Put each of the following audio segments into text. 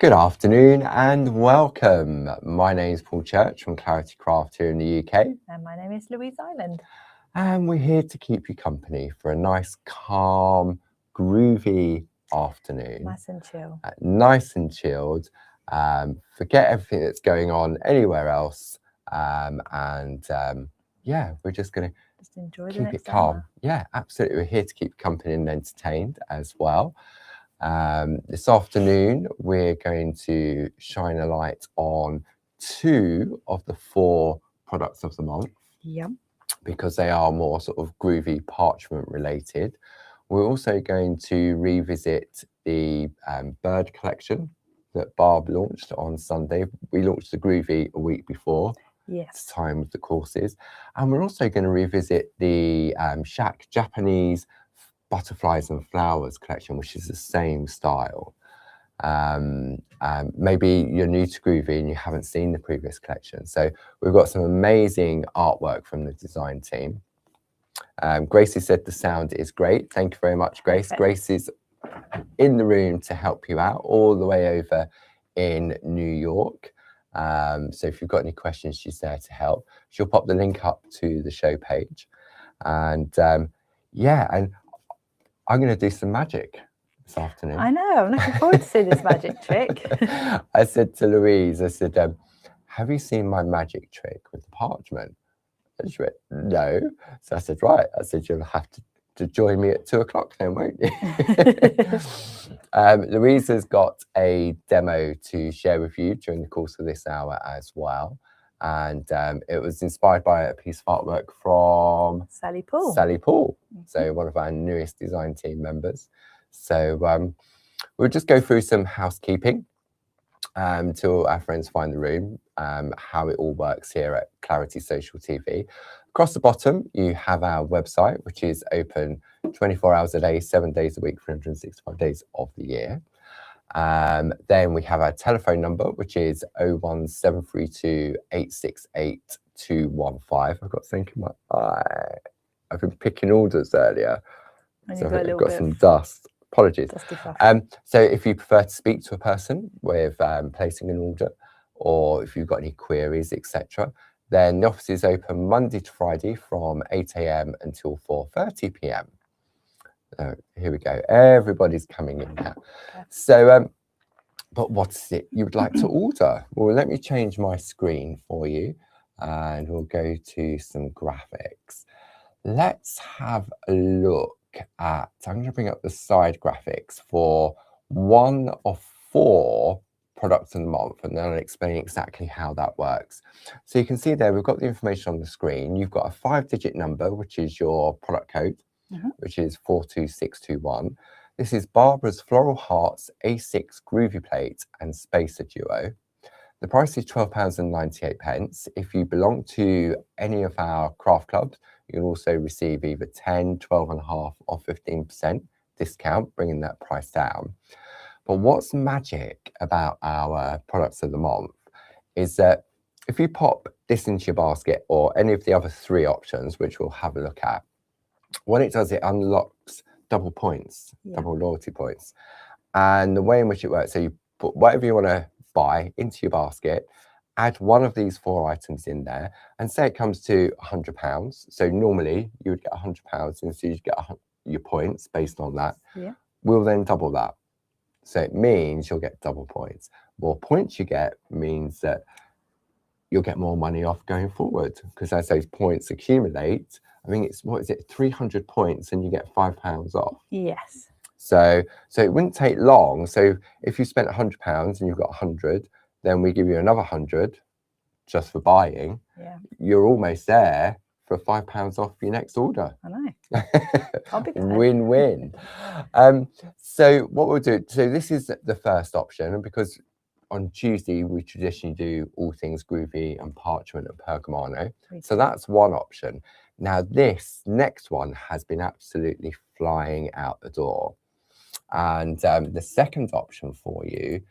Good afternoon and welcome. My name is Paul Church from Clarity Craft here in the UK. And my name is Louise Island. And we're here to keep you company for a nice, calm, groovy afternoon. Nice and chill. Nice and chilled. Forget everything that's going on anywhere else. Yeah, we're just going to Just enjoy keep the next it calm. hour. Yeah, absolutely. We're here to keep company and entertained as well. This afternoon, we're going to shine a light on 2 of the 4 products of the month. Yep. Because they are more sort of groovy parchment related. We're also going to revisit the bird collection that Barb launched on Sunday. We launched the Groovi a week before. Yes. Time of the courses. And we're also going to revisit the SHAC Japanese butterflies and flowers collection, which is the same style. Maybe you're new to Groovi and you haven't seen the previous collection. So we've got some amazing artwork from the design team. Gracie said the sound is great. Thank you very much, Grace. Perfect. Grace is in the room to help you out all the way over in New York. So if you've got any questions, she's there to help. She'll pop the link up to the show page. And yeah, and I'm going to do some magic this afternoon. I know, I'm looking forward to seeing this magic trick. I said to Louise, I said, have you seen my magic trick with the parchment? And she went, no. So I said, right. I said, you'll have to join me at 2 o'clock then, won't you? Louise has got a demo to share with you during the course of this hour as well. And it was inspired by a piece of artwork from Sally Paul. Sally Paul, so one of our newest design team members. So we'll just go through some housekeeping till our friends find the room, how it all works here at Clarity Social TV. Across the bottom, you have our website, which is open 24 hours a day, 7 days a week, 365 days of the year. Then we have our telephone number, which is 01732 868 215. I've got something in my eye. I've been picking orders earlier, And so you've got a I've little got bit some of dust. Apologies. dusty fluff. So if you prefer to speak to a person with placing an order, or if you've got any queries, etc., then the office is open Monday to Friday from 8 AM until 4:30 PM. Here we go. Everybody's coming in now. So, but what is it you would like to order? Well, let me change my screen for you, and we'll go to some graphics. Let's have a look at, I'm going to bring up the side graphics for 1 of 4 products in the month, and then I'll explain exactly how that works. So you can see there, we've got the information on the screen. You've got a 5-digit number, which is your product code, which is 42621. This is Barbara's Floral Hearts A6 Groovy Plate and Spacer Duo. The price is £12.98. If you belong to any of our craft clubs, you'll also receive either 10, 12.5 or 15% discount, bringing that price down. But what's magic about our products of the month is that if you pop this into your basket or any of the other 3 options, which we'll have a look at, what it does, it unlocks double points, double loyalty points. And the way in which it works, so you put whatever you want to buy into your basket, add one of these 4 items in there, and say it comes to £100. So normally you would get £100, and so you get your points based on that. Yeah. We'll then double that. So it means you'll get double points. More points you get means that you'll get more money off going forward, because as those points accumulate, I think it's, what is it, 300 points and you get £5 off. Yes. So it wouldn't take long. So if you spent £100 and you've got 100, then we give you another 100 just for buying. Yeah. You're almost there for £5 off your next order. I know. I'll be glad. Win-win. So what we'll do, so this is the first option, and because on Tuesday we traditionally do all things Groovi and Parchment and Pergamano. So that's one option. Now this next one has been absolutely flying out the door. And the second option for you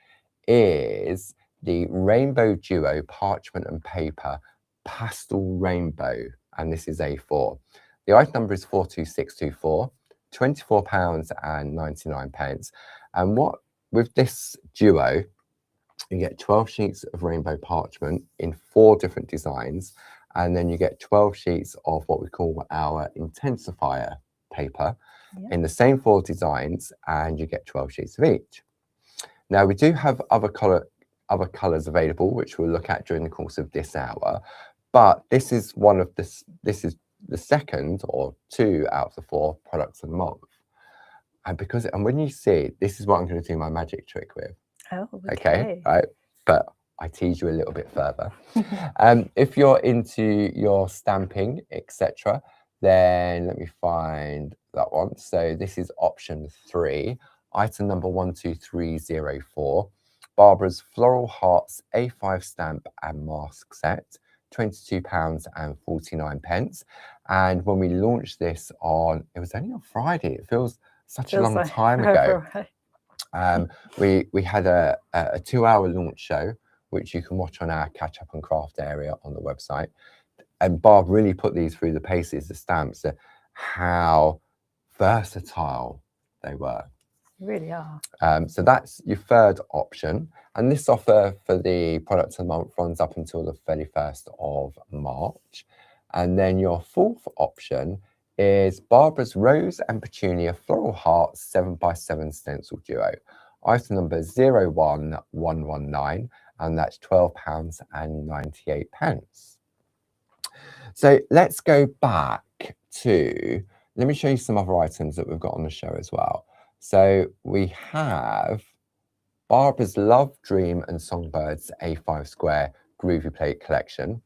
is the Rainbow Duo Parchment and Paper Pastel Rainbow, and this is A4. The item number is 42624, £24.99. And what with this duo, You get 12 sheets of rainbow parchment in 4 different designs, and then you get 12 sheets of what we call our intensifier paper in the same 4 designs, and you get 12 sheets of each. Now we do have other colours available, which we'll look at during the course of this hour, but this is this is the second or 2 out of the 4 products of the month. And when you see, this is what I'm going to do my magic trick with. Oh, Okay, right? But I tease you a little bit further. If you're into your stamping, etc., then let me find that one. So this is option 3, item number 12304, Barbara's Floral Hearts A5 stamp and mask set, £22.49. And when we launched this on, it was only on Friday. It feels such a long time ago. We had a 2-hour launch show, which you can watch on our Catch Up and Craft area on the website. And Barb really put these through the paces, the stamps, how versatile they were. They really are. So that's your third option. And this offer for the products of the month runs up until the 31st of March. And then your fourth option is Barbara's Rose and Petunia Floral Hearts 7x7 stencil duo. Item number 01119, and that's £12.98. So let's go back to, let me show you some other items that we've got on the show as well. So we have Barbara's Love, Dream and Songbirds A5 square Groovi plate collection.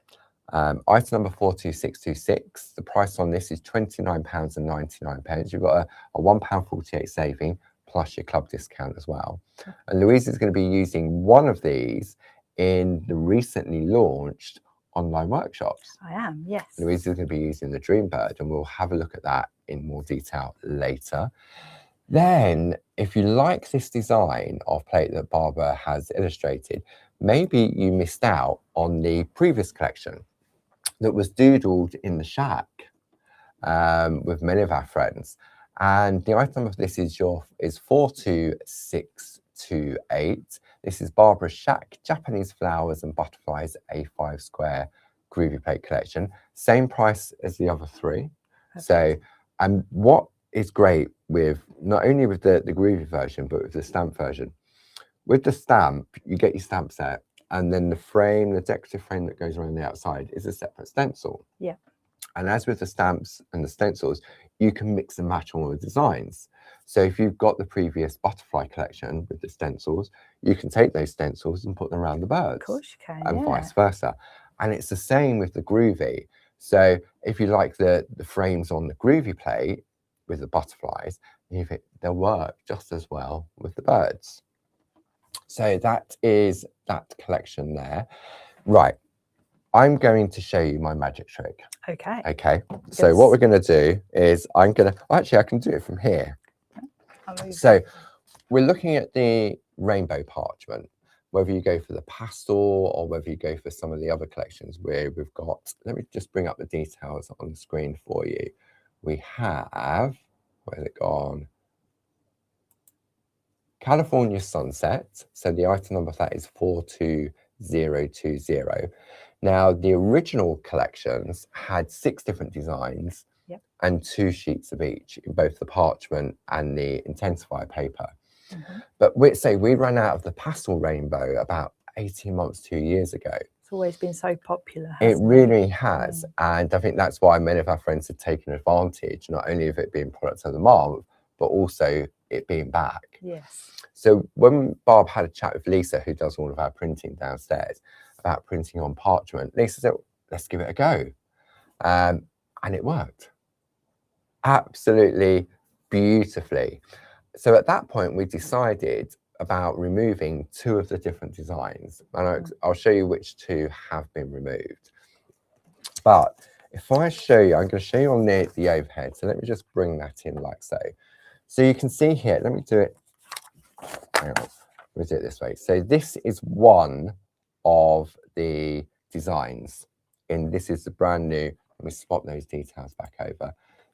Item number 42626. The price on this is £29.99. You've got a £1.48 saving plus your club discount as well. And Louise is going to be using one of these in the recently launched online workshops. I am, yes. Louise is going to be using the Dreambird, and we'll have a look at that in more detail later. Then, if you like this design of plate that Barbara has illustrated, maybe you missed out on the previous collection that was doodled in the SHAC with many of our friends. And the item of this is 42628. This is Barbara's SHAC Japanese Flowers and Butterflies A5 square Groovi plate collection. Same price as the other 3. Perfect. So, and what is great with, not only with the Groovi version, but with the stamp version. With the stamp, you get your stamp set, and then the frame, the decorative frame that goes around the outside is a separate stencil. Yeah. And as with the stamps and the stencils, you can mix and match all the designs. So if you've got the previous butterfly collection with the stencils, you can take those stencils and put them around the birds. Of course you can, and vice versa. And it's the same with the Groovi. So if you like the frames on the Groovi plate with the butterflies, they'll work just as well with the birds. So that is that collection there. Right. I'm going to show you my magic trick. Okay. Okay. So what we're going to do is I can do it from here. So we're looking at the rainbow parchment, whether you go for the pastel or whether you go for some of the other collections where we've got, let me just bring up the details on the screen for you. We have, where's it gone? California Sunset. So the item number of that is 42020. Now, the original collections had 6 different designs and 2 sheets of each in both the parchment and the intensifier paper. But we ran out of the pastel rainbow about 18 months, 2 years ago. It's always been so popular. It really has. And I think that's why many of our friends have taken advantage, not only of it being products of the month, but also it being back. Yes. So when Barb had a chat with Lisa, who does all of our printing downstairs, about printing on parchment, Lisa said, let's give it a go. And it worked absolutely beautifully. So at that point, we decided about removing 2 of the different designs. And I'll show you which 2 have been removed. But if I show you, I'm going to show you on the overhead. So let me just bring that in like so. So you can see here, let me do it. Hang on, let me do it this way. So this is one of the designs. And this is the brand new, let me swap those details back over.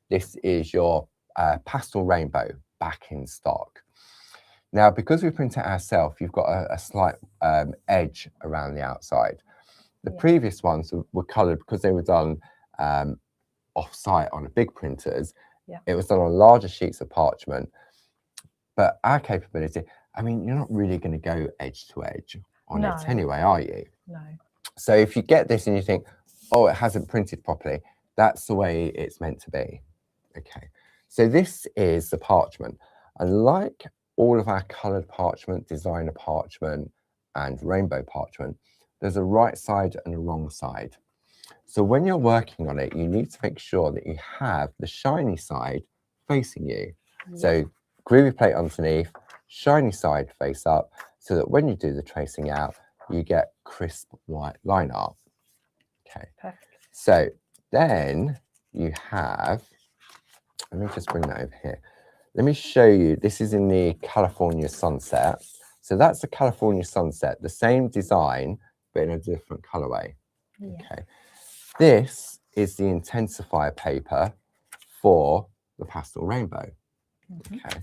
This is your pastel rainbow back in stock. Now, because we print it ourselves, you've got a slight edge around the outside. The previous ones were coloured because they were done off-site on the big printers. It was done on larger sheets of parchment. But our capability, I mean, you're not really going to go edge to edge on it anyway, are you? No. So if you get this and you think, oh, it hasn't printed properly, that's the way it's meant to be. Okay. So this is the parchment. And like all of our coloured parchment, designer parchment, and rainbow parchment, there's a right side and a wrong side. So when you're working on it, you need to make sure that you have the shiny side facing you. So Groovi plate underneath, shiny side face up, so that when you do the tracing out, you get crisp white line art. Okay. Perfect. So then you have, let me just bring that over here. Let me show you, this is in the California Sunset. So that's the California Sunset, the same design, but in a different colorway. Okay. This is the intensifier paper for the Pastel Rainbow. Okay.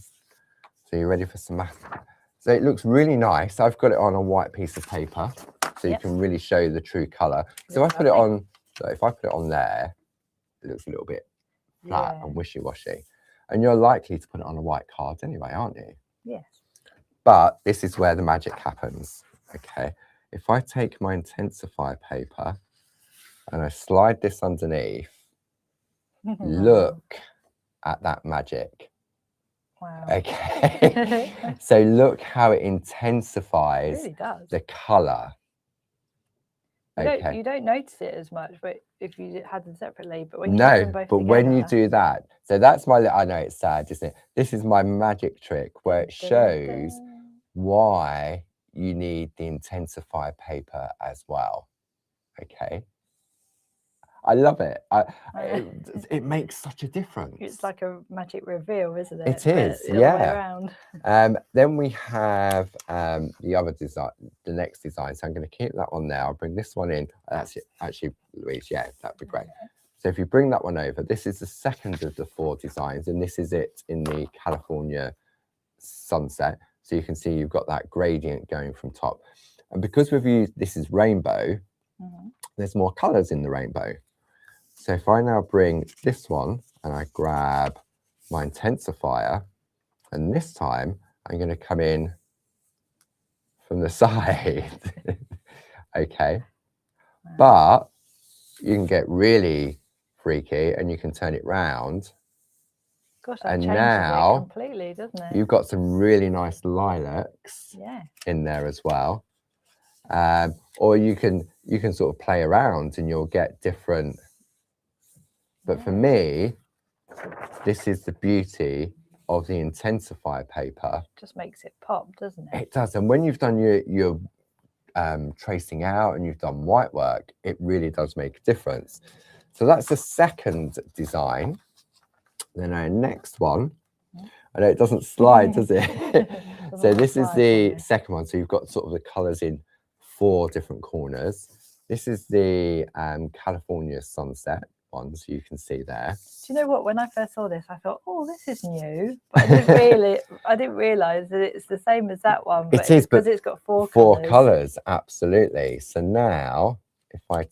So you're ready for some math? So it looks really nice. I've got it on a white piece of paper, so you can really show the true color. So if I put it on, if I put it on there, it looks a little bit flat and wishy-washy. And you're likely to put it on a white card anyway, aren't you? Yes. But this is where the magic happens. Okay. If I take my intensifier paper and I slide this underneath, look at that magic. Wow. Okay. So look how it intensifies It really does. the color. You don't notice it as much, but if you had them separately, but when you put them both but together, when you do that, so that's my, I know it's sad, isn't it? This is my magic trick where it shows why you need the intensifier paper as well. Okay. I love it. It makes such a difference. It's like a magic reveal, isn't it? It is, the other way around. Then we have the other design, the next design. So I'm going to keep that one there. I'll bring this one in. That's it. Actually, Louise, yeah, that'd be great. So if you bring that one over, this is the second of the 4 designs, and this is it in the California Sunset. So you can see you've got that gradient going from top. And because we've used, this is rainbow, there's more colors in the rainbow. So if I now bring this one and I grab my intensifier, and this time I'm going to come in from the side. Okay. But you can get really freaky and you can turn it round. Gosh, that and changes now it completely, doesn't it? You've got some really nice lilacs in there as well. Or you can sort of play around and you'll get different. But for me, this is the beauty of the intensifier paper. Just makes it pop, doesn't it? It does. And when you've done your tracing out and you've done white work, it really does make a difference. So that's the second design. Then our next one, I know it doesn't slide, does it? So this is the second one. So you've got sort of the colors in 4 different corners. This is the California Sunset one, so you can see there. Do you know what? When I first saw this, I thought, "Oh, this is new," but I didn't realise that it's the same as that one. But it is because it's got 4 colours, absolutely. So now, if I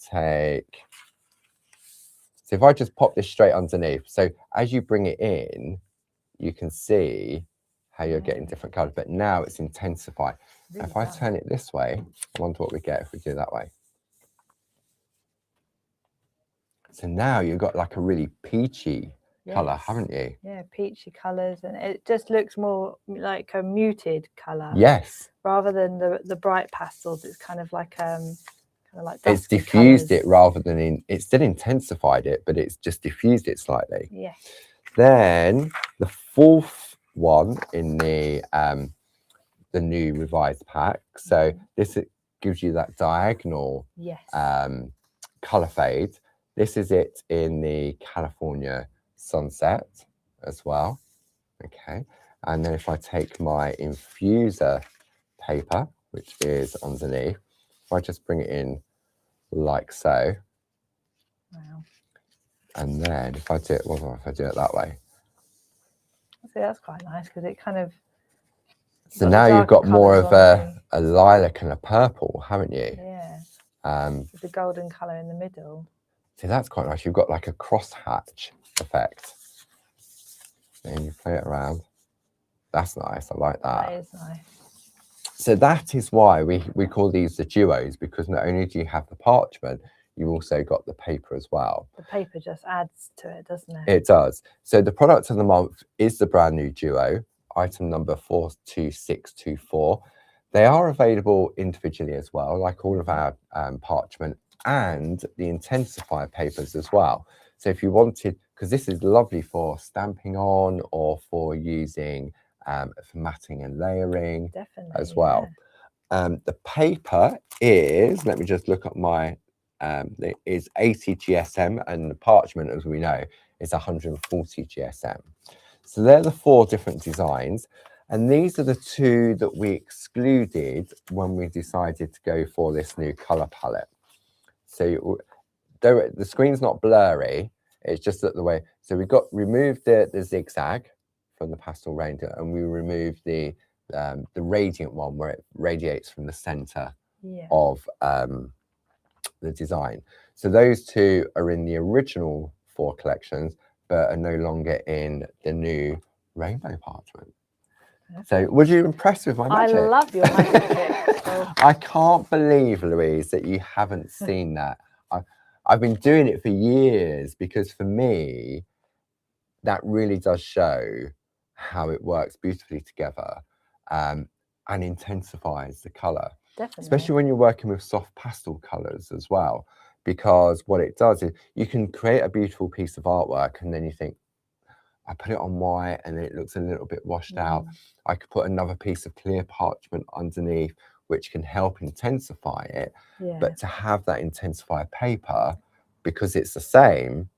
just pop this straight underneath, so as you bring it in, you can see how you're getting different colours. But now it's intensified. Really if I turn it this way, I wonder what we get if we do that way. So now you've got like a really peachy colour, haven't you? Yeah, peachy colours, and it just looks more like a muted colour. Yes. Rather than the bright pastels, it's kind of like it's diffused it rather than it's still intensified it, but it's just diffused it slightly. Yeah. Then the 4th one in the new revised pack. So this gives you that diagonal colour fade. This is it in the California Sunset as well. Okay. And then if I take my infuser paper, which is underneath, if I just bring it in like so. Wow. And then if I do it, if I do it that way? See, that's quite nice because it kind of So Got the now you've darker got more colours of on a lilac and a purple, haven't you? Yeah, With the golden colour in the middle. See, that's quite nice. You've got like a crosshatch effect. And you play it around. That's nice. I like that. That is nice. So that is why we call these the duos, because not only do you have the parchment, you also got the paper as well. The paper just adds to it, doesn't it? It does. So the product of the month is the brand new duo, item number 42624. They are available individually as well, like all of our parchment and the intensifier papers as well. So if you wanted, because this is lovely for stamping on or for using for matting and layering. Definitely, as well. The paper is, let me just look at my, it is 80 GSM, and the parchment, as we know, is 140 GSM. So they're the 4 different designs. And these are the 2 that we excluded when we decided to go for this new color palette. So the screen's not blurry, it's just that the way, so we removed the zigzag from the pastel range, and we removed the radiant one where it radiates from the center of the design. So those 2 are in the original 4 collections, but are no longer in the new rainbow parchment. So were you impressed with my magic? I love your magic. I can't believe, Louise, that you haven't seen that. I've been doing it for years, because for me, that really does show how it works beautifully together and intensifies the color. Definitely. Especially when you're working with soft pastel colors as well, because what it does is you can create a beautiful piece of artwork and then you think, I put it on white and it looks a little bit washed out. I could put another piece of clear parchment underneath, which can help intensify it. But to have that intensifier paper, because it's the same,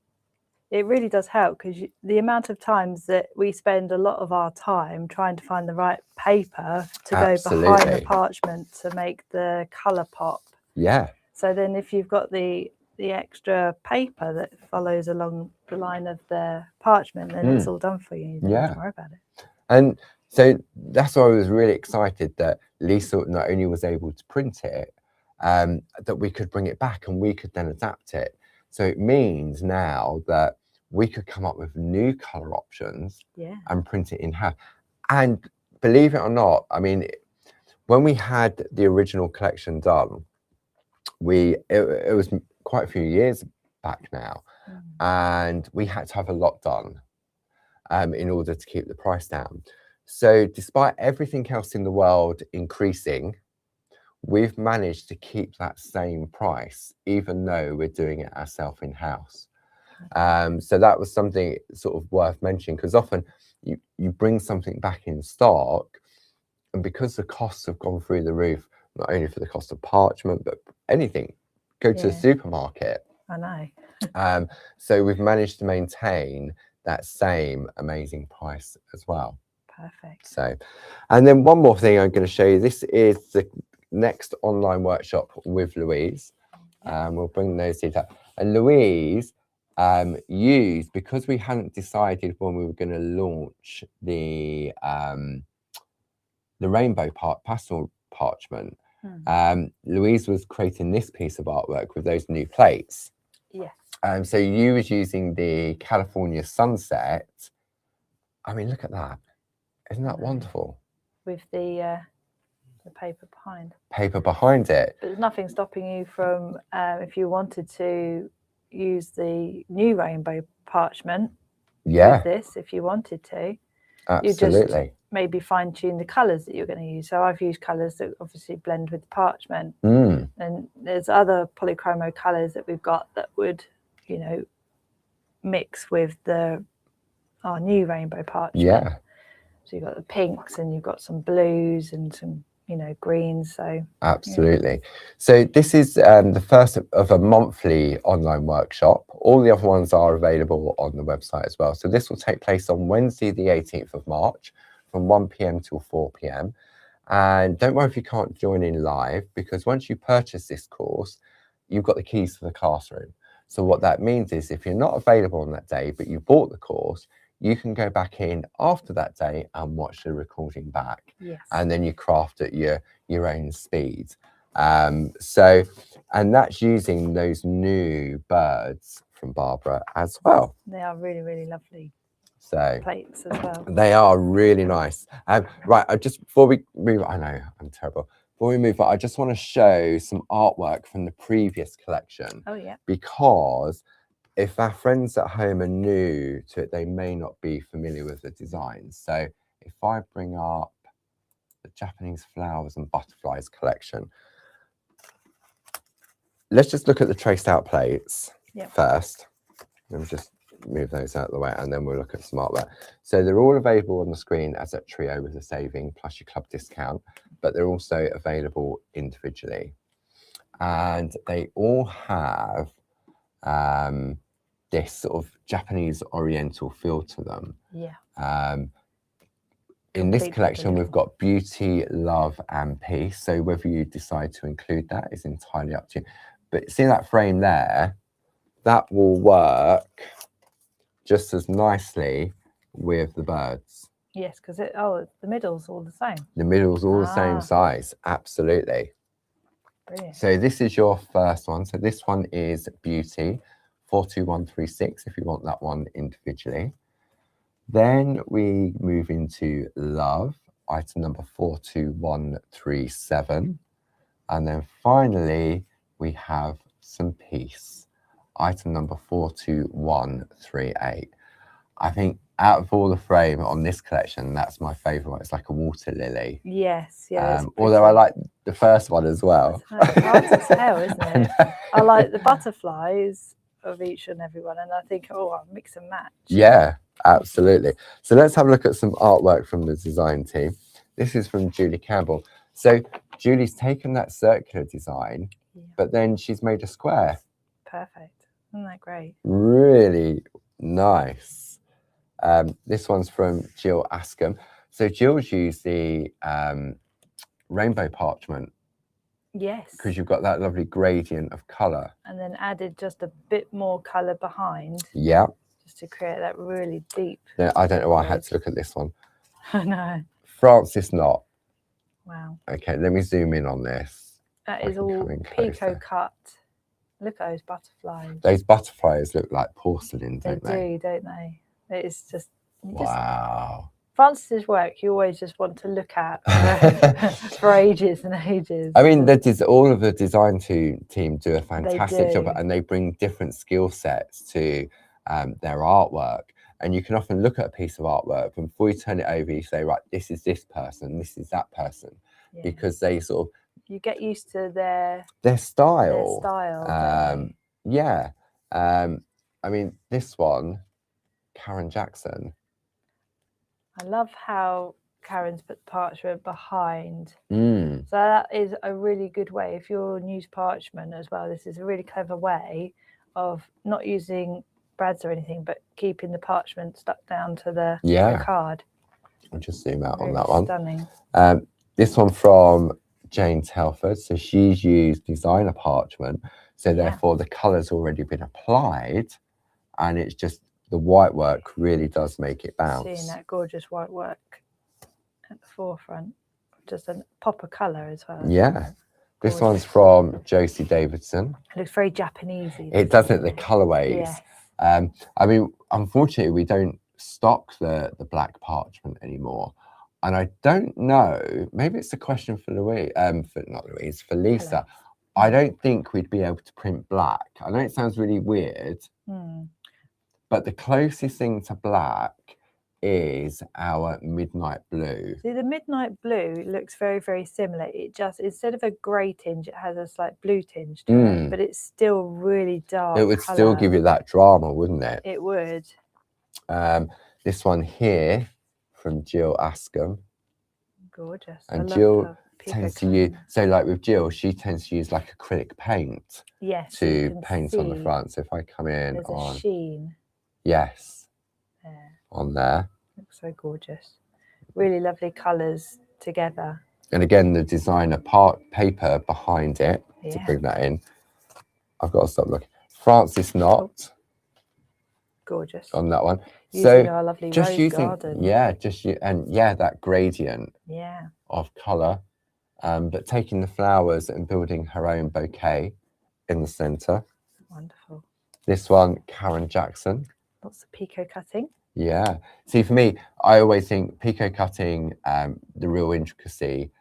it really does help, because the amount of times that we spend a lot of our time trying to find the right paper to go behind the parchment to make the colour pop. Yeah. So then if you've got the extra paper that follows along the line of the parchment, then it's all done for you. You don't have to worry about it. And so that's why I was really excited that Lisa not only was able to print it, that we could bring it back and we could then adapt it. So it means now that we could come up with new color options and print it in-house. And believe it or not, I mean, when we had the original collection done, it was quite a few years back now, and we had to have a lot done in order to keep the price down. So despite everything else in the world increasing, we've managed to keep that same price, even though we're doing it ourselves in-house. So that was something sort of worth mentioning, because often you bring something back in stock, and because the costs have gone through the roof, not only for the cost of parchment, but anything, go to the supermarket. I know. So we've managed to maintain that same amazing price as well. Perfect. So, and then one more thing I'm going to show you. This is the next online workshop with Louise. We'll bring those details. And Louise used, because we hadn't decided when we were going to launch the rainbow pastel parchment, Louise was creating this piece of artwork with those new plates. Yes. So you was using the California sunset. I mean, look at that. Isn't that wonderful? With the paper behind. Paper behind it. But there's nothing stopping you from, if you wanted to use the new rainbow parchment with this, if you wanted to. Absolutely. You just maybe fine tune the colours that you're going to use. So I've used colours that obviously blend with the parchment. And there's other polychromo colours that we've got that would, you know, mix with our new rainbow parchment. Yeah. So you've got the pinks and you've got some blues and some, you know, greens. So absolutely. So this is the first of a monthly online workshop. All the other ones are available on the website as well. So this will take place on Wednesday, the 18th of March from 1 p.m. till 4 p.m. And don't worry if you can't join in live, because once you purchase this course, you've got the keys to the classroom. So what that means is if you're not available on that day, but you bought the course, you can go back in after that day and watch the recording back. Yes. And then you craft at your own speed. So, and that's using those new birds from Barbara as well. They are really, really lovely. So Plates as well. they are really nice. Right, before we move, I know I'm terrible. Before we move on, I just want to show some artwork from the previous collection. Oh yeah. Because if our friends at home are new to it, they may not be familiar with the designs. So if I bring up the Japanese flowers and butterflies collection, let's just look at the traced out plates first. Let me just move those out of the way and then we'll look at some artwork. So they're all available on the screen as a trio with a saving plus your club discount, but they're also available individually. And they all have this sort of Japanese oriental feel to them. Yeah. In this collection, we've got beauty, love, and peace. So whether you decide to include that is entirely up to you. But see that frame there? That will work just as nicely with the birds. Yes, because the middle's all the same. The middle's all the same size. Absolutely. Brilliant. So this is your first one. So this one is beauty, 42136 if you want that one individually. Then we move into love, item number 42137. And then finally, we have some peace, item number 42138. I think out of all the frame on this collection, that's my favourite one. It's like a water lily. Yes, yeah. Although I like the first one as well. It's hard to tell, isn't it? I like the butterflies of each and every one, and I think, oh, I'll mix and match. Yeah, absolutely. So let's have a look at some artwork from the design team. This is from Julie Campbell. So Julie's taken that circular design, but then she's made a square. Perfect. Isn't that great? Really nice. This one's from Jill Askham. So Jill's used the rainbow parchment. Yes. Because you've got that lovely gradient of colour. And then added just a bit more colour behind. Yeah. Just to create that really deep. Yeah, I don't know why I had to look at this one. I know. Francis Knott. Wow. Okay, let me zoom in on this. That is all pico cut. Look at those butterflies. Those butterflies look like porcelain, don't they? They do, don't they? It's just... Wow. Francis's work, you always just want to look at for ages and ages. I mean, all of the design team do a fantastic job, and they bring different skill sets to their artwork. And you can often look at a piece of artwork, and before you turn it over, you say, right, this is this person, this is that person, because they sort of... You get used to their style. Yeah. I mean, this one, Karen Jackson. I love how Karen's put parchment behind. So that is a really good way. If you're use parchment as well, this is a really clever way of not using brads or anything, but keeping the parchment stuck down to the card. I'll just zoom out on that one. Stunning. This one from Jane Telford. So she's used designer parchment. So therefore the colour's already been applied, and it's just the white work really does make it bounce. Seeing that gorgeous white work at the forefront, just a pop of colour as well. Yeah. This one's from Josie Davidson. It looks very Japanesey. It doesn't, the colourways. Yes. I mean, unfortunately, we don't stock the black parchment anymore. And I don't know, maybe it's a question for Louise, for Lisa. Hello. I don't think we'd be able to print black. I know it sounds really weird, but the closest thing to black is our midnight blue. See, the midnight blue looks very, very similar. It just, instead of a grey tinge, it has a slight blue tinge to it, but it's still really dark. It would still give you that drama, wouldn't it? It would. This one here from Jill Askham. Gorgeous. And Jill tends to use, so like with Jill, she tends to use like acrylic paint to paint on the front. So if I come in there's on... a sheen. Yes. There. On there. Looks so gorgeous. Really lovely colours together. And again, the designer paper behind it to bring that in. I've got to stop looking. Francis Knott. Gorgeous. On that one. Using our lovely just rose using, garden. that gradient Yeah. of colour, but taking the flowers and building her own bouquet in the centre. Wonderful. This one, Karen Jackson. Lots of picot cutting. Yeah. See, for me, I always think picot cutting, the real intricacy,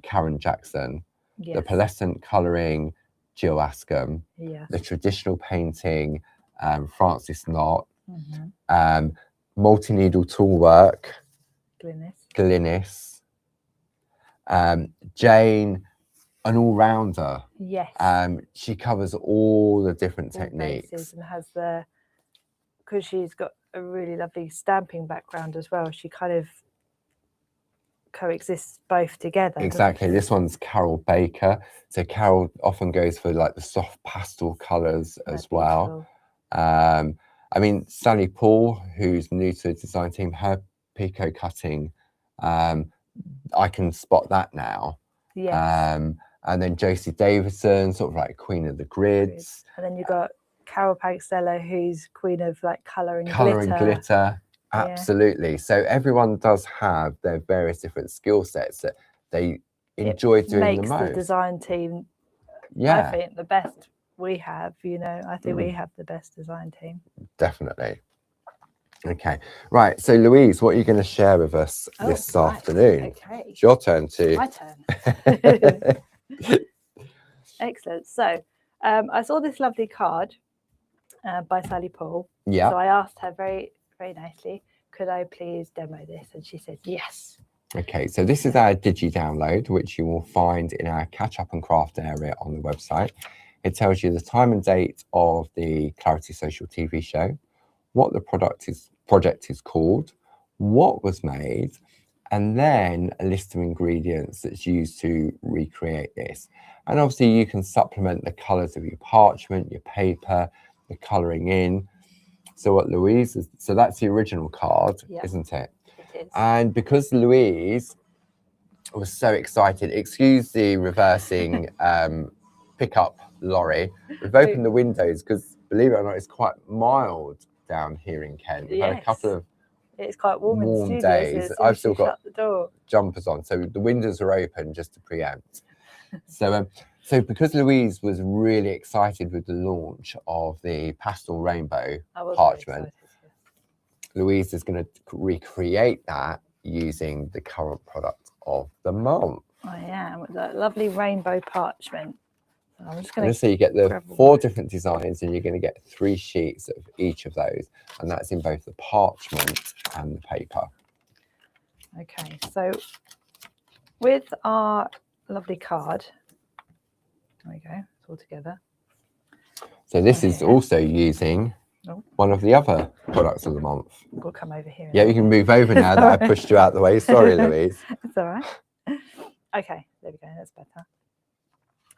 Karen Jackson, Yes. the pearlescent colouring, Jill Ascombe, Yes. the traditional painting, Francis Knott, Mm-hmm. multi-needle tool work, Glynis. Jane, an all-rounder. Yes. She covers all the different All techniques. bases and has because she's got a really lovely stamping background as well, she kind of coexists both together. Exactly. This one's Carol Baker. So Carol often goes for like the soft pastel colours as well. I mean, Sally Paul, who's new to the design team, her picot cutting, I can spot that now. Yes. And then Josie Davison, sort of like queen of the grids. And then you've got Carol Pagstella, who's queen of like colour and glitter. Absolutely. Yeah. So everyone does have their various different skill sets that they enjoy doing the most. Makes the design team, I think, the best we have. I think we have the best design team. Definitely. Okay. Right. So Louise, what are you going to share with us this afternoon? Okay. It's your turn too. My turn. Excellent. So I saw this lovely card by Sally Paul. Yeah. So I asked her very, very nicely, could I please demo this? And she said yes. Okay, so this is our Digi download, which you will find in our Catch Up and Craft area on the website. It tells you the time and date of the Clarity Social TV show, what the project is called, what was made, and then a list of ingredients that's used to recreate this. And obviously you can supplement the colours of your parchment, your paper, the colouring in. So what Louise is, so that's the original card, isn't it? It is. And because Louise was so excited, excuse the reversing pickup lorry, we've opened the windows because, believe it or not, it's quite mild down here in Kent. We've had a couple of it's quite warm days. So I've still got the door. Jumpers on, so the windows are open just to preempt. So because Louise was really excited with the launch of the Pastel Rainbow Parchment, Louise is going to recreate that using the current product of the month. I am, with that lovely rainbow parchment. So I'm just going to... So you get the 4 different designs and you're going to get 3 sheets of each of those. And that's in both the parchment and the paper. Okay, so with our lovely card, there we go, it's all together. So this is also using one of the other products of the month. We'll come over here. Yeah, you can move over now that I pushed you out the way. Sorry, Louise. It's all right. Okay, there we go, that's better.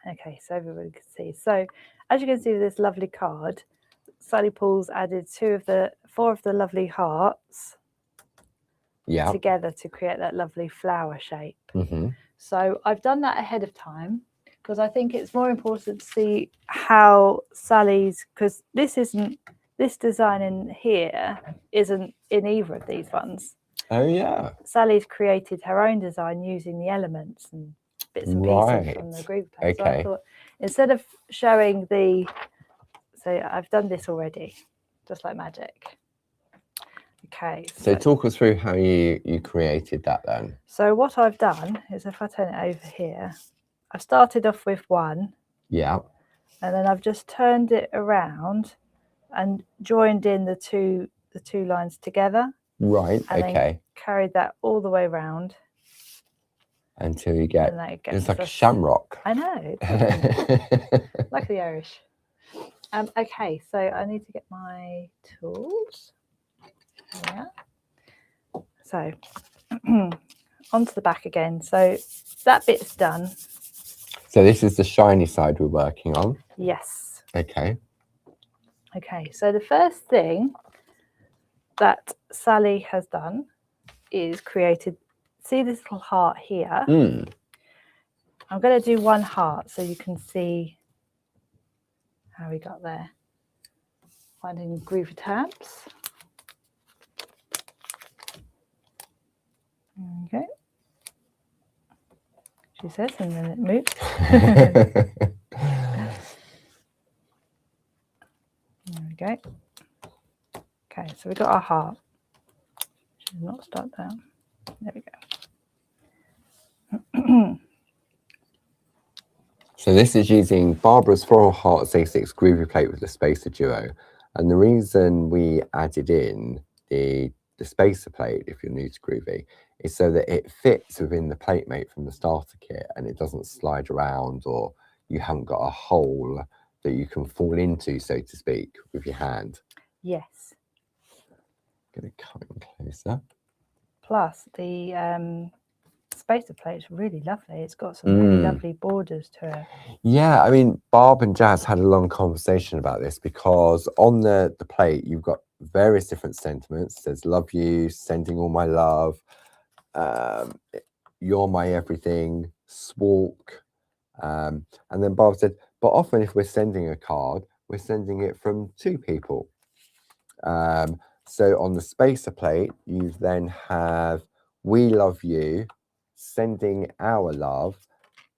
Okay, so everybody can see. So as you can see with this lovely card, Sally Paul's added 4 of the lovely hearts together to create that lovely flower shape. So I've done that ahead of time because I think it's more important to see how Sally's, because this design in here isn't in either of these ones. Oh yeah. Sally's created her own design using the elements and bits and pieces from the Groovi. Okay. So I thought instead of showing so I've done this already, just like magic. Okay. So talk us through how you created that then. So what I've done is, if I turn it over here, I've started off with one. Yeah. And then I've just turned it around and joined in the two lines together. Right. And okay. then carried that all the way around until you get it's like a shamrock. I know. Like the Irish. Okay, so I need to get my tools. Yeah. So onto the back again. So that bit's done. So this is the shiny side we're working on. Yes. Okay. Okay, so the first thing that Sally has done is created, see this little heart here? I'm going to do one heart so you can see how we got there. Finding Groovi tabs. Okay. She says, and then it moves. There we go. Okay, so we've got our heart. She's not stuck down. There we go. So this is using Barbara's Floral Hearts A6 Groovi plate with the spacer duo. And the reason we added in the spacer plate, if you're new to Groovi, is so that it fits within the plate mate from the starter kit and it doesn't slide around, or you haven't got a hole that you can fall into, so to speak, with your hand. Yes. Going to come in closer. Plus, the spacer plate is really lovely. It's got some really lovely borders to it. Yeah, I mean, Barb and Jazz had a long conversation about this, because on the plate, you've got various different sentiments. There's love you, sending all my love, you're my everything, swalk. And then Barb said, but often if we're sending a card, we're sending it from two people. So on the spacer plate, you then have we love you, sending our love,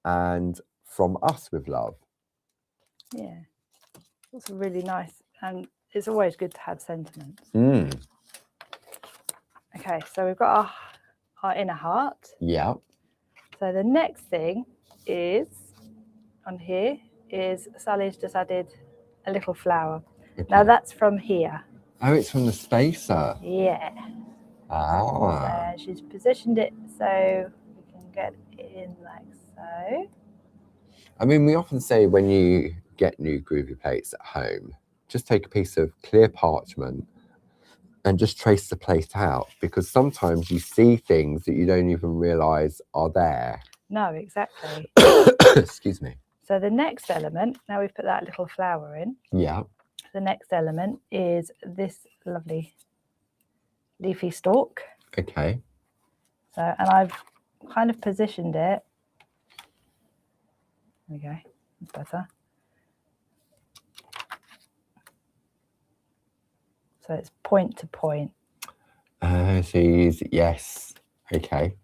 and from us with love. Yeah, that's really nice, and it's always good to have sentiments. Okay, so we've got our inner heart. Yeah. So the next thing is on here is Sally's just added a little flower. Okay. Now that's from here. Oh, it's from the spacer. Yeah. Ah. So she's positioned it so we can get it in like so. I mean, we often say when you get new Groovi plates at home, just take a piece of clear parchment and just trace the plate out, because sometimes you see things that you don't even realise are there. No, exactly. Excuse me. So the next element, now we've put that little flower in. Yeah. The next element is this lovely leafy stalk. Okay. So, and I've kind of positioned it. There we go. That's better. So it's point to point. So yes. Okay.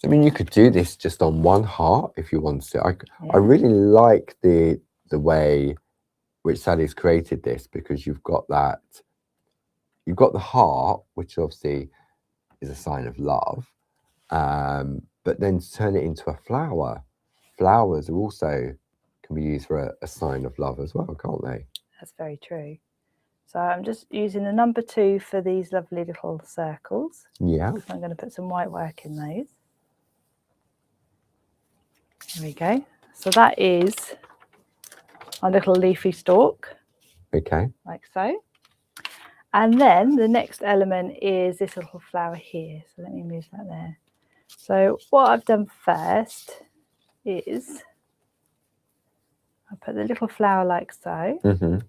I mean, you could do this just on one heart if you want to. I really like the way which Sally's created this, because you've got the heart, which obviously is a sign of love, but then to turn it into a flower. Flowers are also can be used for a sign of love as well, can't they? That's very true. So I'm just using the number 2 for these lovely little circles. Yeah. I'm going to put some white work in those. There we go. So that is our little leafy stalk. Okay. Like so. And then the next element is this little flower here. So let me move that there. So what I've done first is I put the little flower like so. Mm-hmm.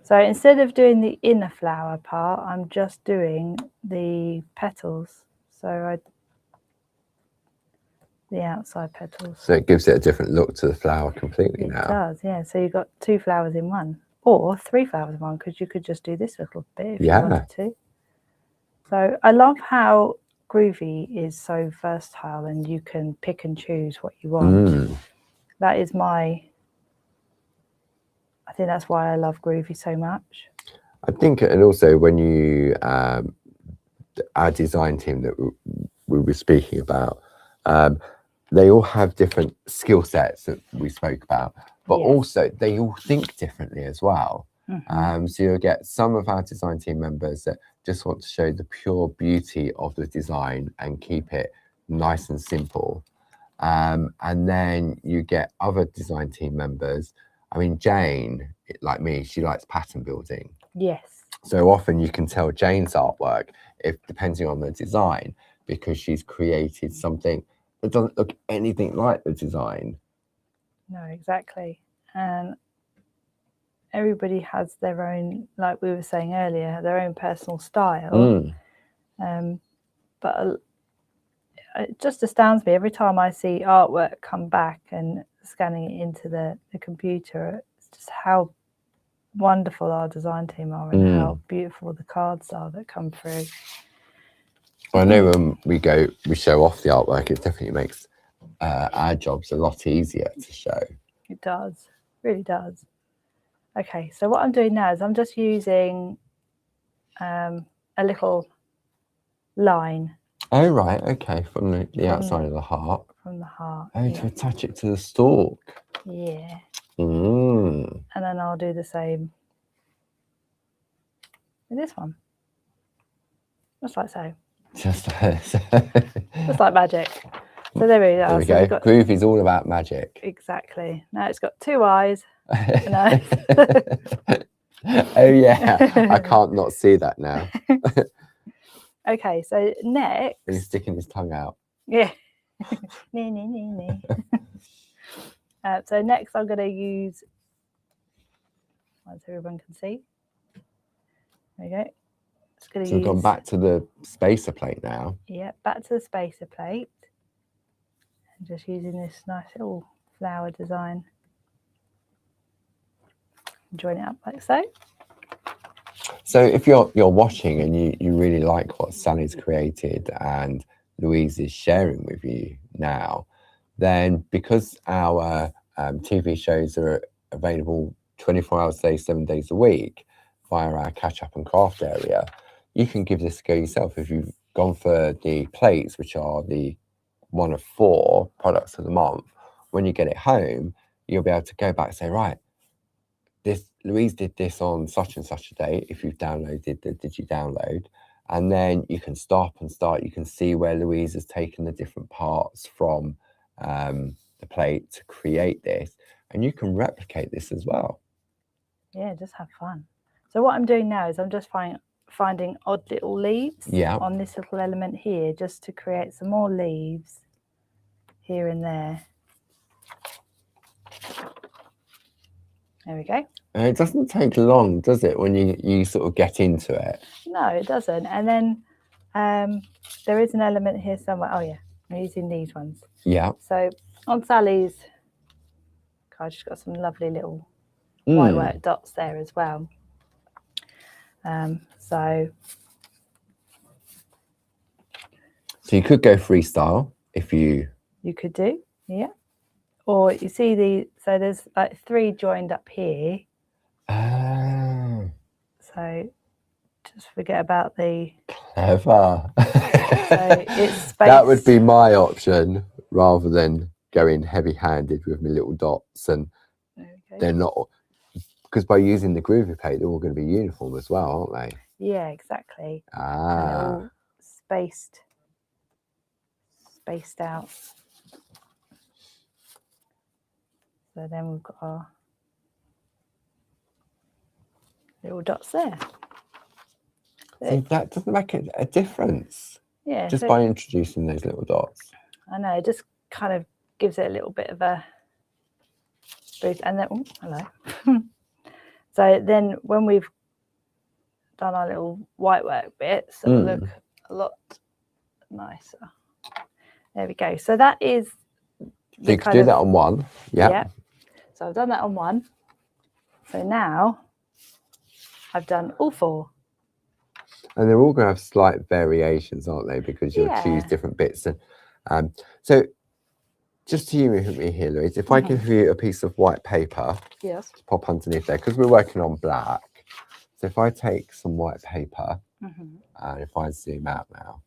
So instead of doing the inner flower part, I'm just doing the petals. So the outside petals. So it gives it a different look to the flower completely now. It does, yeah. So you've got 2 flowers in one, or 3 flowers in one, because you could just do this little bit if you wanted to. So I love how Groovi is so versatile and you can pick and choose what you want. That is I think that's why I love Groovi so much. I think, and also when you, our design team that we were speaking about, they all have different skill sets that we spoke about, but also they all think differently as well. So you'll get some of our design team members that just want to show the pure beauty of the design and keep it nice and simple. And then you get other design team members. I mean, Jane, like me, she likes pattern building. Yes. So often you can tell Jane's artwork, depending on the design, because she's created something that doesn't look anything like the design. No, exactly. And everybody has their own, like we were saying earlier, their own personal style. But it just astounds me every time I see artwork come back and scanning it into the computer. It's just how wonderful our design team are and how beautiful the cards are that come through. Well, I know when we show off the artwork, it definitely makes our jobs a lot easier to show. It does, really does. Okay, so what I'm doing now is I'm just using a little line. Oh, right, okay, from the outside of the heart. From the heart. Oh, to attach it to the stalk. Yeah. And then I'll do the same with this one. Just like so. Just like Just like magic. So there we are. There we go. Groovi's all about magic. Exactly. Now it's got 2 eyes. Oh yeah, I can't not see that now. Okay, so next. And he's sticking his tongue out. Yeah. So next I'm going to use, once everyone can see. There we go. So we've gone back to the spacer plate now. Yeah, back to the spacer plate. And just using this nice little flower design. Join it up like so. So if you're watching and you really like what Sally's created and Louise is sharing with you now, then because our TV shows are available 24 hours a day, 7 days a week via our catch up and craft area, you can give this a go yourself. If you've gone for the plates, which are the 1 of 4 products of the month, when you get it home, you'll be able to go back and say, right, Louise did this on such and such a day. If you've downloaded the Did You Download? And then you can stop and start. You can see where Louise has taken the different parts from the plate to create this. And you can replicate this as well. Yeah, just have fun. So what I'm doing now is I'm just finding odd little leaves on this little element here, just to create some more leaves here and there. There we go. And it doesn't take long, does it, when you sort of get into it? No, it doesn't. And then there is an element here somewhere. Oh, yeah, I'm using these ones. Yeah. So on Sally's, I just got some lovely little white work dots there as well. So you could go freestyle if you could do, yeah. Or you see so there's like 3 joined up here. Oh. So just forget about the clever. So it's spaced. That would be my option rather than going heavy-handed with my little dots, and they're not, because by using the Groovi plate, they're all going to be uniform as well, aren't they? Yeah, exactly. Ah. And they're all spaced out. So then we've got our little dots there. See, that doesn't make a difference. Yeah. Just by introducing those little dots. I know, it just kind of gives it a little bit of a boost. And then, oh, hello. So then when we've done our little white work bits, it'll look a lot nicer. There we go. So that is. So you could do that on one. Yeah. So I've done that on one. So now I've done all 4. And they're all going to have slight variations, aren't they? Because you'll choose different bits. And so just to humor me here, Louise, if I give you a piece of white paper to pop underneath there, because we're working on black. So if I take some white paper, and if I zoom out now.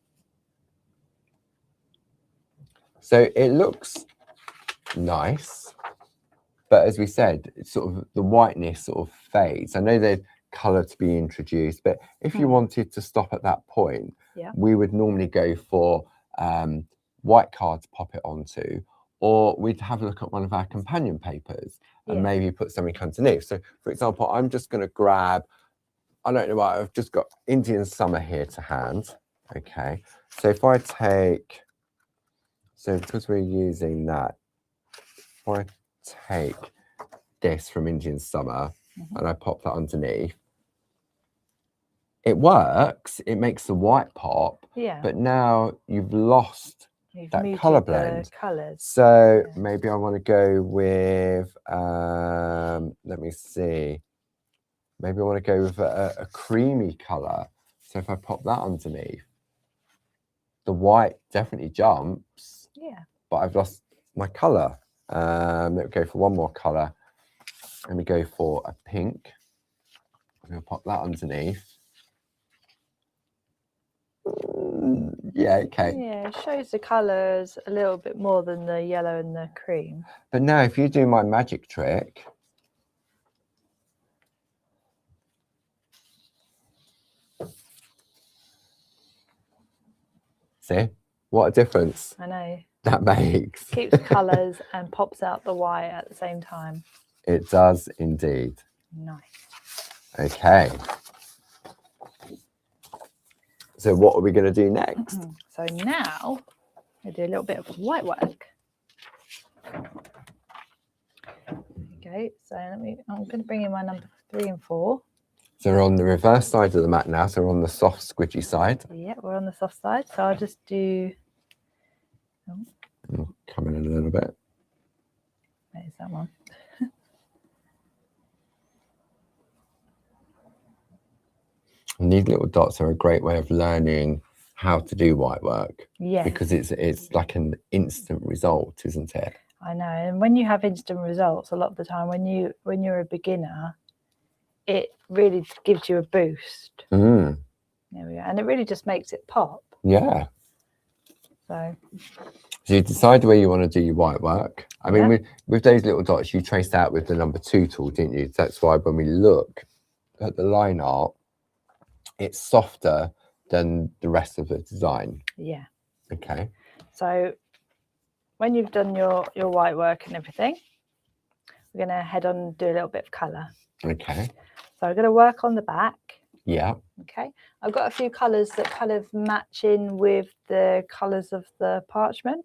So it looks nice, but as we said, it's sort of the whiteness sort of fades. I know there's colour to be introduced, but if you wanted to stop at that point, we would normally go for white card to pop it onto, or we'd have a look at one of our companion papers and maybe put something underneath. So for example, I'm just going to grab, I don't know what, I've just got Indian Summer here to hand. Okay, so if I take, so because we're using that, if I take this from Indian Summer and I pop that underneath, it works, it makes the white pop, but now you've lost You've that muted color the blend. colours. So Yeah. maybe I want to go with, let me see. Maybe I want to go with a creamy color. So if I pop that underneath, the white definitely jumps. Yeah. But I've lost my color. Let me go for one more color. Let me go for a pink. I'm going to pop that underneath. Yeah, okay. Yeah, it shows the colours a little bit more than the yellow and the cream. But now if you do my magic trick, see what a difference I know. that makes. Keeps colours and pops out the white at the same time. It does indeed. Nice. Okay. So what are we going to do next? So now I do a little bit of white work. Okay, so I'm going to bring in my number 3 and 4. So we're on the reverse side of the mat now, so we're on the soft, squidgy side. Yeah, we're on the soft side. So I'll just do... I'll come in a little bit. There's that one. And these little dots are a great way of learning how to do white work. Yes. Because it's like an instant result, isn't it? I know. And when you have instant results, a lot of the time when you're a beginner, it really gives you a boost. There we go. And it really just makes it pop. Yeah. So you decide where you want to do your white work. I mean, with those little dots, you traced out with the number 2 tool, didn't you? That's why when we look at the line art, it's softer than the rest of the design. Yeah. Okay. So when you've done your white work and everything, we're going to head on and do a little bit of colour. Okay. So I'm going to work on the back. Yeah. Okay. I've got a few colours that kind of match in with the colours of the parchment.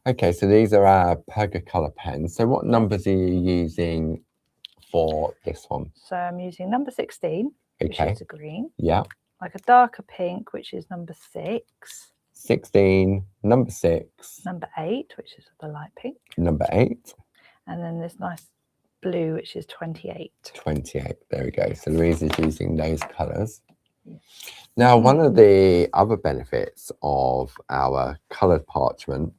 Okay, so these are our Perga colour pens. So what numbers are you using for this one? So I'm using number 16, which is a green. Yeah. Like a darker pink, which is number 6. 16, number 6. Number 8, which is the light pink. Number 8. And then this nice blue, which is 28. 28, there we go. So Louise is using those colours. Yeah. Now, one of the other benefits of our coloured parchment,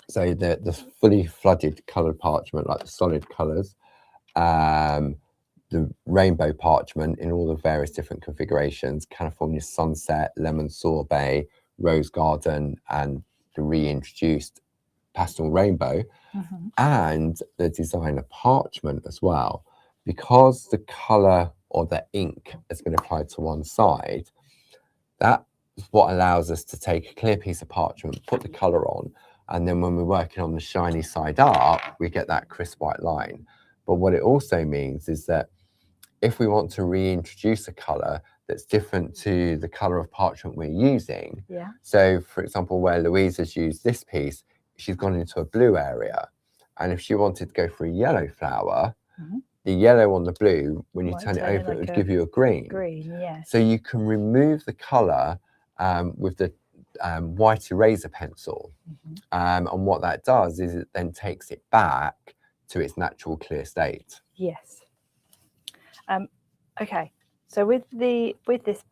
so the fully flooded coloured parchment, like the solid colours, the rainbow parchment in all the various different configurations, California Sunset, Lemon Sorbet, Rose Garden, and the reintroduced Pastel Rainbow, and the designer parchment as well. Because the colour or the ink has been applied to one side, that's what allows us to take a clear piece of parchment, put the colour on, and then when we're working on the shiny side up, we get that crisp white line. But what it also means is that if we want to reintroduce a colour that's different to the colour of parchment we're using, so for example, where Louise has used this piece, she's gone into a blue area. And if she wanted to go for a yellow flower, the yellow on the blue, when you turn it over, like it would give you a green. Green, yes. So you can remove the colour with the white eraser pencil. And what that does is it then takes it back to its natural clear state. Yes. Okay. So with this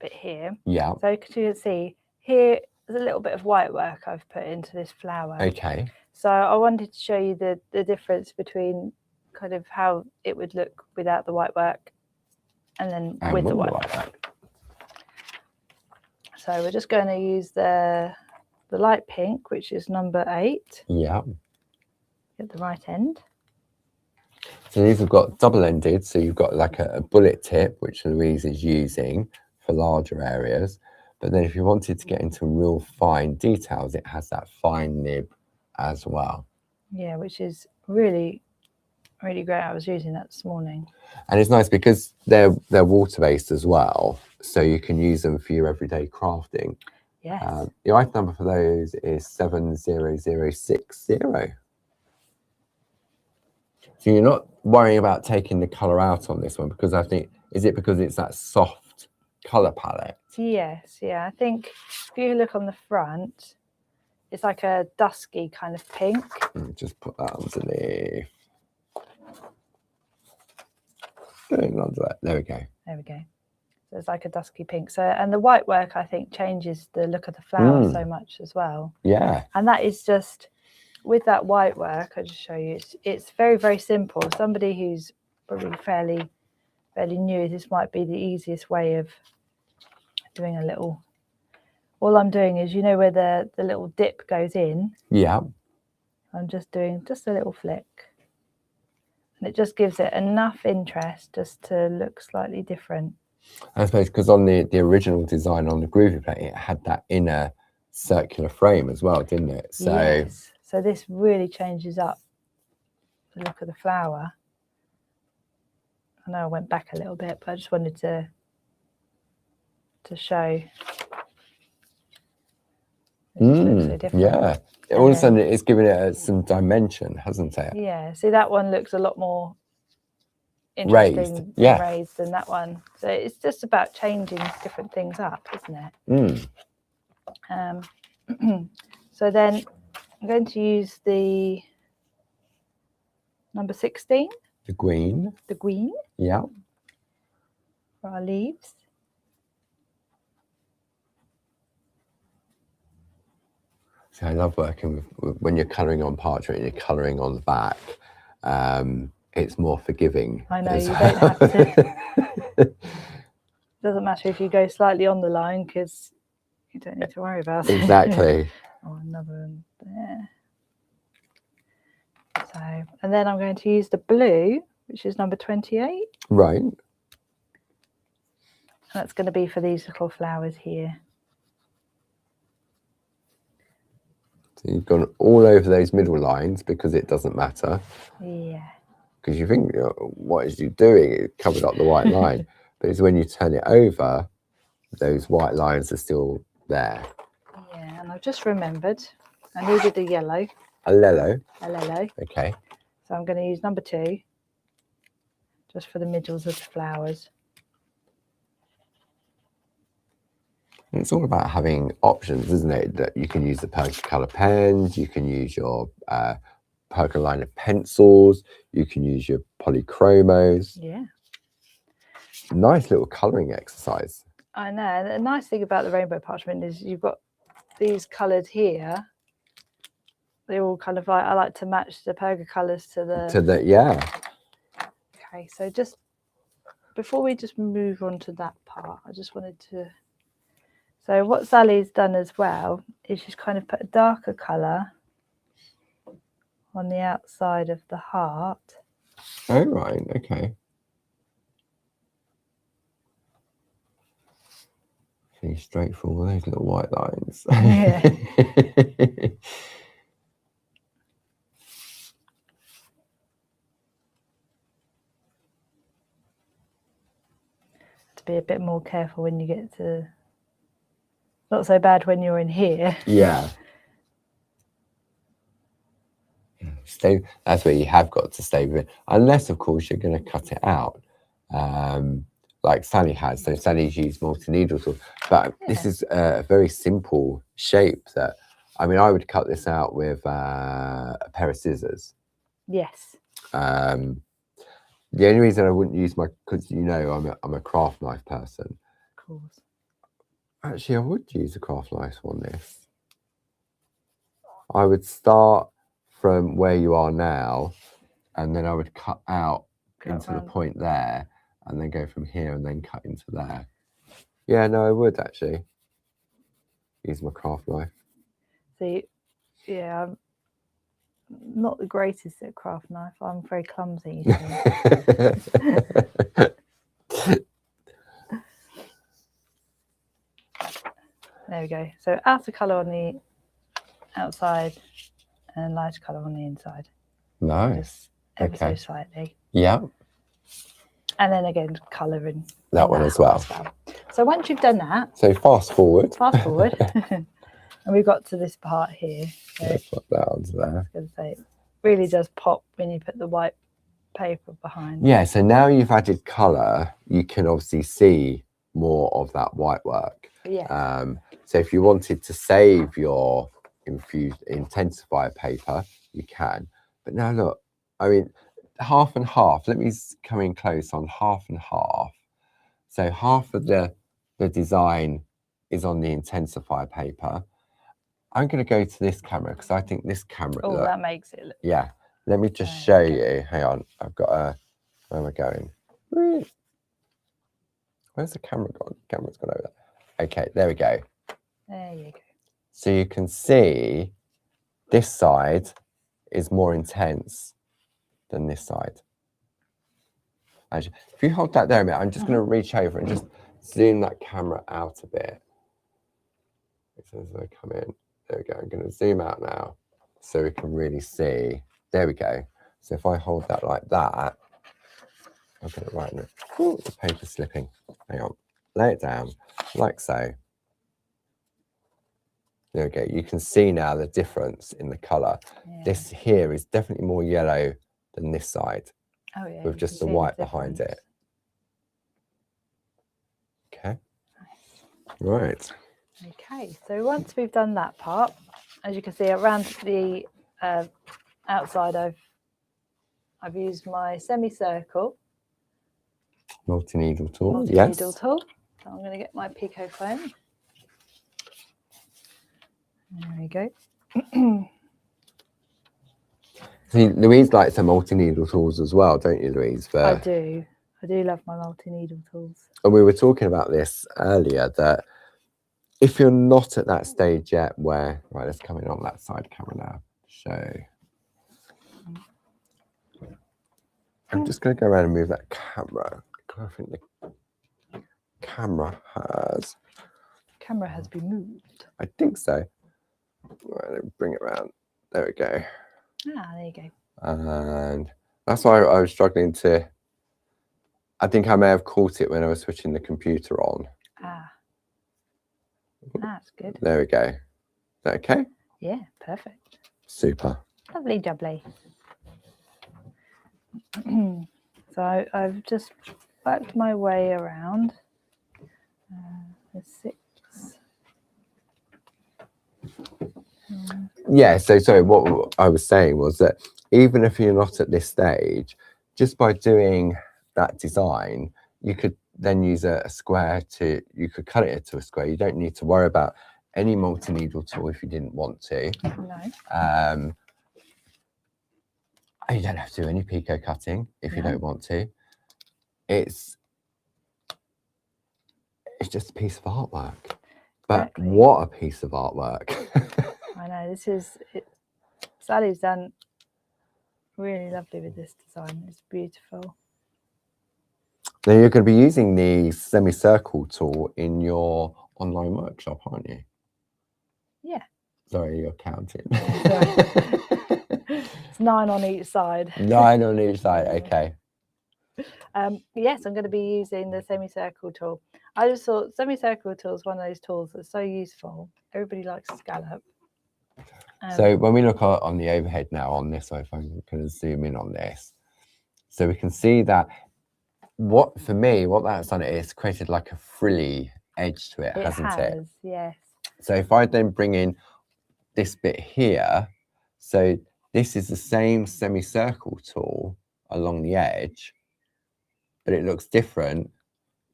bit here, so you can see here there's a little bit of white work I've put into this flower. Okay. So I wanted to show you the difference between kind of how it would look without the white work and then with the white work. So we're just going to use the light pink, which is number 8. Yeah. At the right end. So these have got double-ended, so you've got like a bullet tip, which Louise is using for larger areas. But then if you wanted to get into real fine details, it has that fine nib as well. Yeah, which is really, really great. I was using that this morning. And it's nice because they're water-based as well, so you can use them for your everyday crafting. Yes. The item number for those is 70060. So you're not worrying about taking the colour out on this one, because I think, is it because it's that soft colour palette. Yes, yeah. I think if you look on the front, it's like a dusky kind of pink. Just put that underneath. Going under that. There we go. There we go. So it's like a dusky pink. So, and the white work, I think, changes the look of the flower so much as well. Yeah. And that is just, with that white work, I'll just show you, it's very, very simple. Somebody who's probably fairly new, this might be the easiest way of doing a little, all I'm doing is, you know, where the little dip goes in? Yeah. I'm just doing just a little flick. And it just gives it enough interest just to look slightly different. I suppose because on the original design on the Groovi plate, it had that inner circular frame as well, didn't it? So, yes. So this really changes up the look of the flower. I know I went back a little bit, but I just wanted to show. It just looks so different. Yeah. All of a sudden, it's giving it some dimension, hasn't it? Yeah. See, that one looks a lot more interesting raised than that one. So it's just about changing different things up, isn't it? So then I'm going to use the number 16. The green. The green. Yeah. For our leaves. So I love working with when you're colouring on parchment and you're colouring on the back. It's more forgiving. I know, you don't have to. It doesn't matter if you go slightly on the line because you don't need to worry about it. Exactly. Oh, another one there. So, and then I'm going to use the blue, which is number 28. Right. And that's going to be for these little flowers here. So you've gone all over those middle lines because it doesn't matter. Yeah. Because you think, what is you doing? It covered up the white line. But it's when you turn it over, those white lines are still there. Yeah, and I've just remembered I needed a yellow. A lello. A yellow. Okay. So I'm going to use number 2 just for the middles of the flowers. It's all about having options, isn't it? That you can use the Perca colour pens, you can use your Perca liner pencils, you can use your polychromos. Yeah. Nice little colouring exercise. I know. And the nice thing about the rainbow parchment is you've got these colours here. They're all kind of like, I like to match the Perca colours to the... yeah. Okay, so just before we just move on to that part, I just wanted to... So what Sally's done as well is she's kind of put a darker colour on the outside of the heart. Oh, right, okay. See straight through all those little white lines. Yeah. To be a bit more careful when you get to... Not so bad when you're in here. Yeah. That's where you have got to stay with it. Unless, of course, you're going to cut it out. Like Sally has. So Sally's used multi-needle tool. But this is a very simple shape that, I mean, I would cut this out with a pair of scissors. Yes. The only reason I wouldn't use because you know I'm a craft knife person. Of course. Actually, I would use a craft knife on this. I would start from where you are now, and then I would cut out into the point there, and then go from here and then cut into there. Yeah, no, I would actually use my craft knife. See, yeah, I'm not the greatest at craft knife. I'm very clumsy. There we go. So outer colour on the outside and lighter colour on the inside. Nice. Just ever so slightly. Yeah. And then again, colour in that one as well. So once you've done that. So fast forward. Fast forward. And we've got to this part here. So let's put that onto there. I was going to say, it really does pop when you put the white paper behind. Yeah, so now you've added colour, you can obviously see more of that white work. Yeah. So if you wanted to save your infused intensifier paper, you can. But now look, I mean, half and half. Let me come in close on half and half. So half of the design is on the intensifier paper. I'm going to go to this camera because I think this camera. Oh, look, that makes it look. Yeah. Let me just show you. Hang on. I've got a. Where am I going? Where's the camera gone? Camera's gone over there. Okay, there we go. There you go. So you can see this side is more intense than this side. Actually, if you hold that there a minute, I'm just going to reach over and just zoom that camera out a bit. As I come in, there we go. I'm going to zoom out now so we can really see. There we go. So if I hold that like that, I'll get it right in it. Ooh, the paper's slipping. Hang on. Lay it down like so. There we go. You can see now the difference in the colour. Yeah. This here is definitely more yellow than this side. Oh yeah. With just the white behind it. Okay. Nice. Right. Okay. So once we've done that part, as you can see around the outside, I've used my semicircle multi-needle tool. Multi-needle tool. So I'm going to get my Pico foam. There we go. See, Louise likes her multi-needle tools as well, don't you, Louise? I do. I do love my multi-needle tools. And we were talking about this earlier, that if you're not at that stage yet where, right, let's come in on that side camera now. Show. I'm just going to go around and move that camera. I think the camera has been moved. I think so. Right, let me bring it around. There we go. Ah, there you go. And that's why I was struggling to. I think I may have caught it when I was switching the computer on. Ah, that's good. There we go. Is that okay? Yeah, perfect. Super. Lovely jubbly. So I've just worked my way around. The 6. Yeah, so sorry, what I was saying was that even if you're not at this stage, just by doing that design, you could then use a square you could cut it into a square. You don't need to worry about any multi-needle tool if you didn't want to. No. You don't have to do any Pico cutting if you don't want to. It's just a piece of artwork. But exactly. What a piece of artwork. I know, this is it. Sally's done really lovely with this design. It's beautiful. Now you're going to be using the semicircle tool in your online workshop, aren't you? Yeah. Sorry, you're counting. It's 9 on each side. 9 on each side, okay. Yes, I'm going to be using the semicircle tool. I just thought semicircle tool is one of those tools that's so useful. Everybody likes scallop. So when we look on the overhead now on this, so if I'm going to zoom in on this, so we can see that what that's done is created like a frilly edge to it, hasn't it? Yes. So if I then bring in this bit here, so this is the same semicircle tool along the edge, but it looks different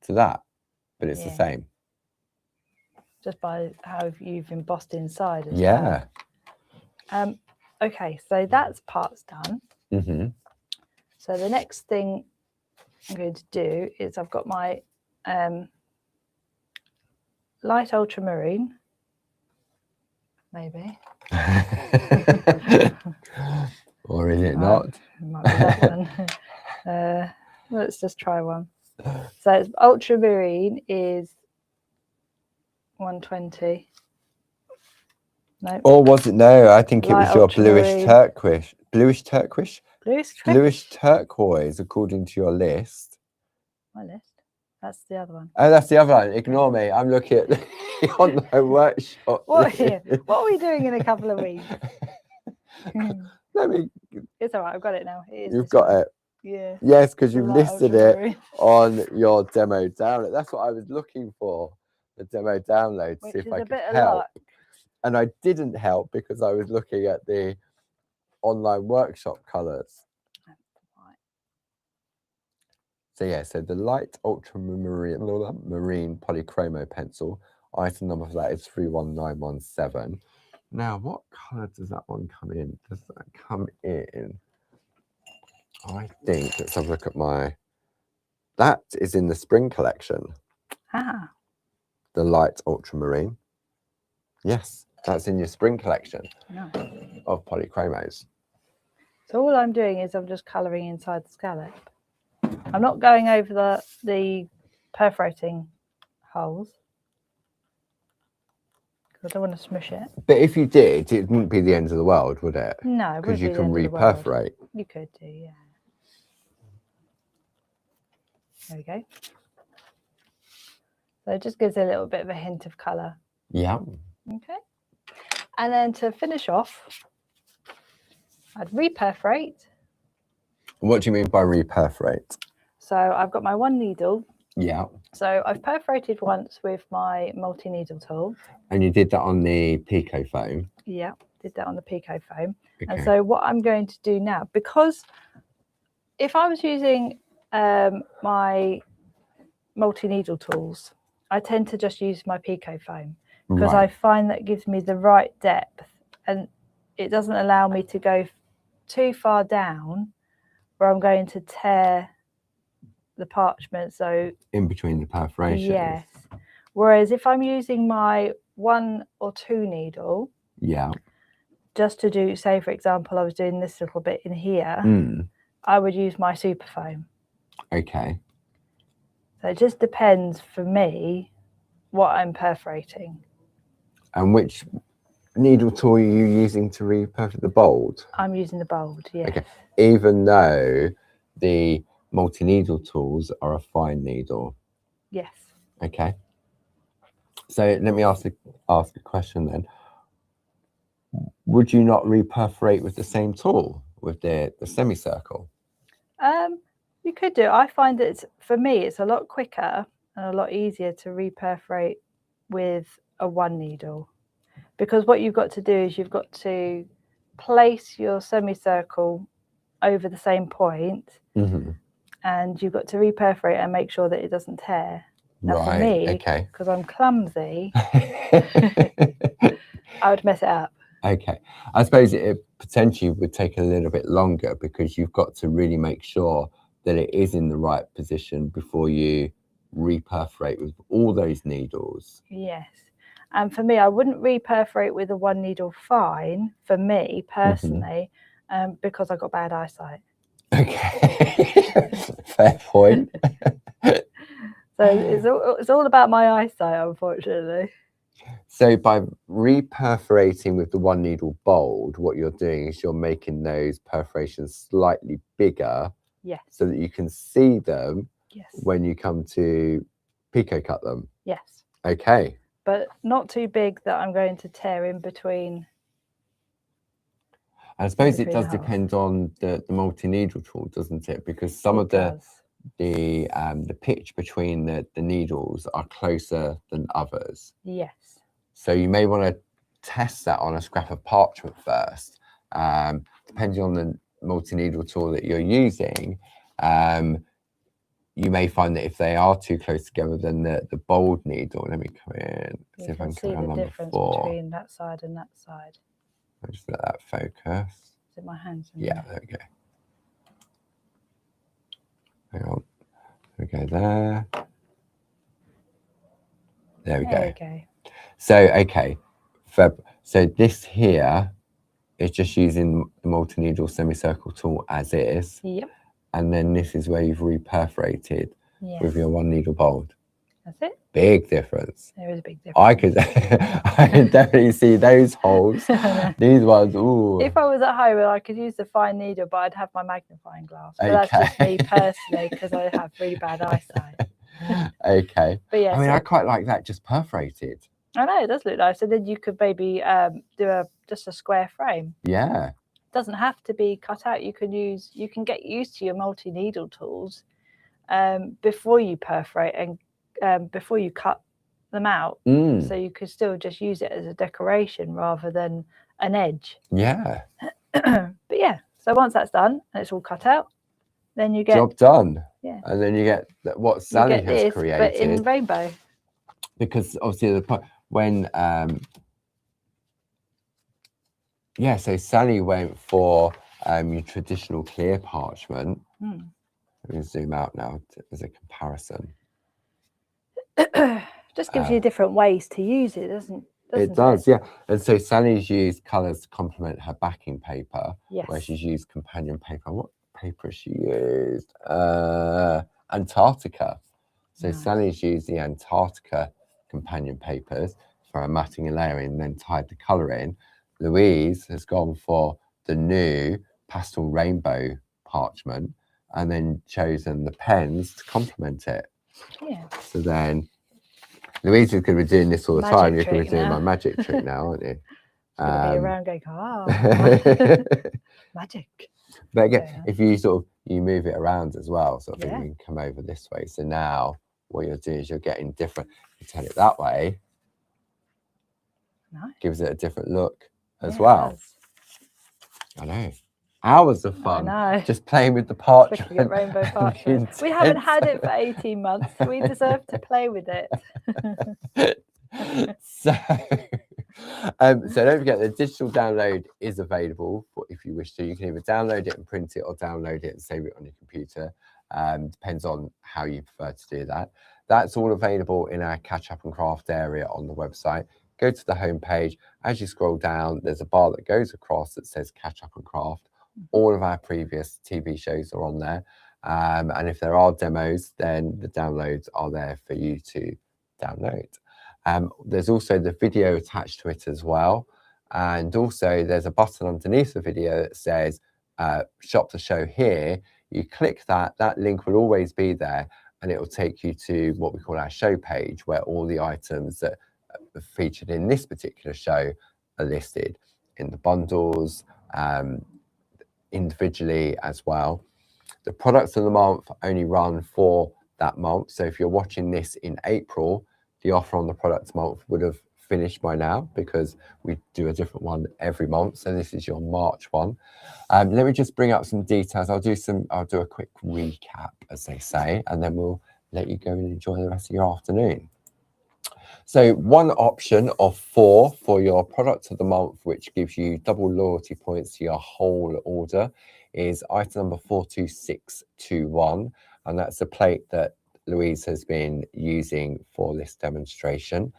to that, but it's the same. Just by how you've embossed inside as well. Okay, so that's parts done. So the next thing I'm going to do is I've got my light ultramarine, maybe. Or is it not? It might be that one. Let's just try one. So it's ultramarine is 120. No. Or was it? No, I think it was your bluish turquoise. Bluish turquoise? Bluish turquoise, according to your list. My list? That's the other one. Oh, that's the other one. Ignore me. I'm looking at the online workshop. What are we doing in a couple of weeks? Let me. It's all right. I've got it now. You've got it. Yeah. Yes, because The you've light listed it ultramarine. on your demo download. That's what I was looking for, the demo download, to Which see if is I a could bit of help. luck. And I didn't help because I was looking at the online workshop colours. Right. So yeah, so the light ultramarine marine polychromo pencil, item number for that is 31917. Now, what colour does that one come in? Does that come in? I think, let's have a look at my, that is in the spring collection. Ah. The light ultramarine. Yes, that's in your spring collection Nice. of polychromos. So all I'm doing is I'm just colouring inside the scallop. I'm not going over the perforating holes because I don't want to smush it. But if you did, it wouldn't be the end of the world, would it? No, it Because wouldn't you be the can end of the world. reperforate. You could do, yeah. There we go. So it just gives a little bit of a hint of colour. Yeah. Okay. And then to finish off, I'd reperforate. What do you mean by reperforate? So I've got my one needle. Yeah. So I've perforated once with my multi-needle tool. And you did that on the Pico foam? Yeah, did that on the Pico foam. Okay. And so what I'm going to do now, because if I was using my multi-needle tools, I tend to just use my Pico foam because I find that gives me the right depth and it doesn't allow me to go too far down where I'm going to tear the parchment. So in between the perforations. Yes. Whereas if I'm using my 1 or 2 needle, yeah, just to do, say for example, I was doing this little bit in here, I would use my super foam. Okay. So it just depends for me what I'm perforating. And which needle tool are you using to reperforate the bold? I'm using the bold, yeah. Okay. Even though the multi-needle tools are a fine needle. Yes. Okay. So let me ask a question then. Would you not reperforate with the same tool, with the semicircle? You could do. I find that for me it's a lot quicker and a lot easier to reperforate with a 1 needle, because what you've got to do is you've got to place your semicircle over the same point, and you've got to reperforate and make sure that it doesn't tear. Now for me, because I'm clumsy, I would mess it up. Okay. I suppose it potentially would take a little bit longer because you've got to really make sure that it is in the right position before you reperforate with all those needles. Yes. And for me, I wouldn't reperforate with a 1 needle fine, for me personally, because I've got bad eyesight. Okay. Fair point. So it's all about my eyesight, unfortunately. So by reperforating with the 1 needle bold, what you're doing is you're making those perforations slightly bigger, yes, so that you can see them, yes, when you come to pico cut them. Yes. Okay. But not too big that I'm going to tear in between. I suppose it does depend on the multi-needle tool, doesn't it? Because some of the pitch between the needles are closer than others. Yes. So you may want to test that on a scrap of parchment first. Depending on the multi-needle tool that you're using, you may find that if they are too close together, then the bold needle, let me come in, see if I can see the difference between that side and that side. I'll just let that focus. Is it my hands? Yeah, there we go. Hang on. We go there. There we go. So, okay. So this here is just using the multi-needle semicircle tool as is. Yep. And then this is where you've reperforated with your 1 needle bold. That's it. Big difference. There is a big difference. I can definitely see those holes. These ones, ooh. If I was at home, I could use the fine needle, but I'd have my magnifying glass. But that's just me personally, because I have really bad eyesight. Okay. But yeah, I mean, I quite like that just perforated. I know, it does look nice. And then you could maybe do just a square frame. Yeah. doesn't have to be cut out. You can get used to your multi-needle tools before you perforate and before you cut them out. So you could still just use it as a decoration rather than an edge. Yeah. But yeah, so once that's done and it's all cut out, then you get job done. Yeah. And then you get what Sally has created, but in rainbow. Because obviously when so Sally went for your traditional clear parchment. Let me zoom out now as a comparison. Just gives you different ways to use it, doesn't it? Does, yeah. And so Sally's used colours to complement her backing paper, where she's used companion paper. What paper has she used? Antarctica. So Sally's used the Antarctica companion papers for her matting and layering, and then tied the colour in. Louise has gone for the new pastel rainbow parchment, and then chosen the pens to complement it. Yeah. So then Louise is going to be doing this all the time. You're going to be doing my magic trick now, aren't you? It's going to be around going, magic. But again, if you you move it around as well, you can come over this way. So now what you're doing is you're getting different. You turn it that way, gives it a different look as well. I know. Hours of fun just playing with the parchment. Looking at rainbow parchment. We haven't had it for 18 months. We deserve to play with it. So don't forget the digital download is available if you wish to. You can either download it and print it, or download it and save it on your computer. Depends on how you prefer to do that. That's all available in our Catch Up and Craft area on the website. Go to the home page. As you scroll down, there's a bar that goes across that says Catch Up and Craft. All of our previous TV shows are on there. And if there are demos, then the downloads are there for you to download. There's also the video attached to it as well. And also there's a button underneath the video that says shop the show here. You click that link will always be there, and it will take you to what we call our show page, where all the items that are featured in this particular show are listed in the bundles, individually as well. The products of the month only run for that month. So if you're watching this in April, the offer on the product month would have finished by now, because we do a different one every month. So this is your March one. Let me just bring up some details. I'll do a quick recap, as they say, and then we'll let you go and enjoy the rest of your afternoon. So one option of 4 for your product of the month, which gives you double loyalty points to your whole order, is item number 42621. And that's the plate that Louise has been using for this demonstration.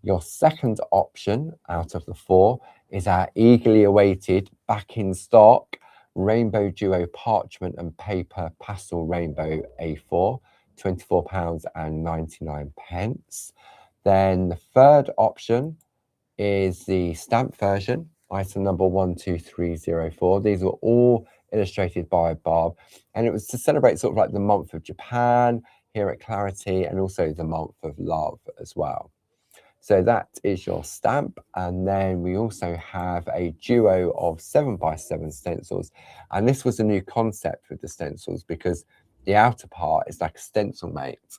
Your second option out of the 4 is our eagerly awaited, back in stock, Rainbow Duo Parchment and Paper Pastel Rainbow A4, £24.99. Then the third option is the stamp version, item number 12304. These were all illustrated by Barb, and it was to celebrate sort of like the month of Japan here at Clarity, and also the month of love as well. So that is your stamp. And then we also have a duo of 7x7 stencils. And this was a new concept with the stencils, because the outer part is like a stencil mate.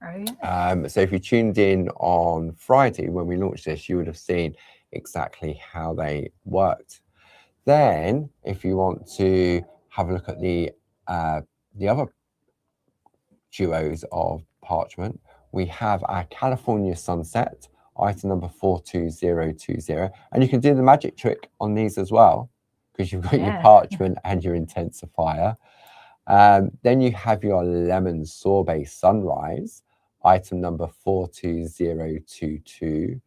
Oh, yeah. So if you tuned in on Friday when we launched this, you would have seen exactly how they worked. Then if you want to have a look at the other duos of parchment, we have our California Sunset, item number 42020, and you can do the magic trick on these as well, because you've got your parchment and your intensifier. Then you have your Lemon Sorbet Sunrise, item number 42022.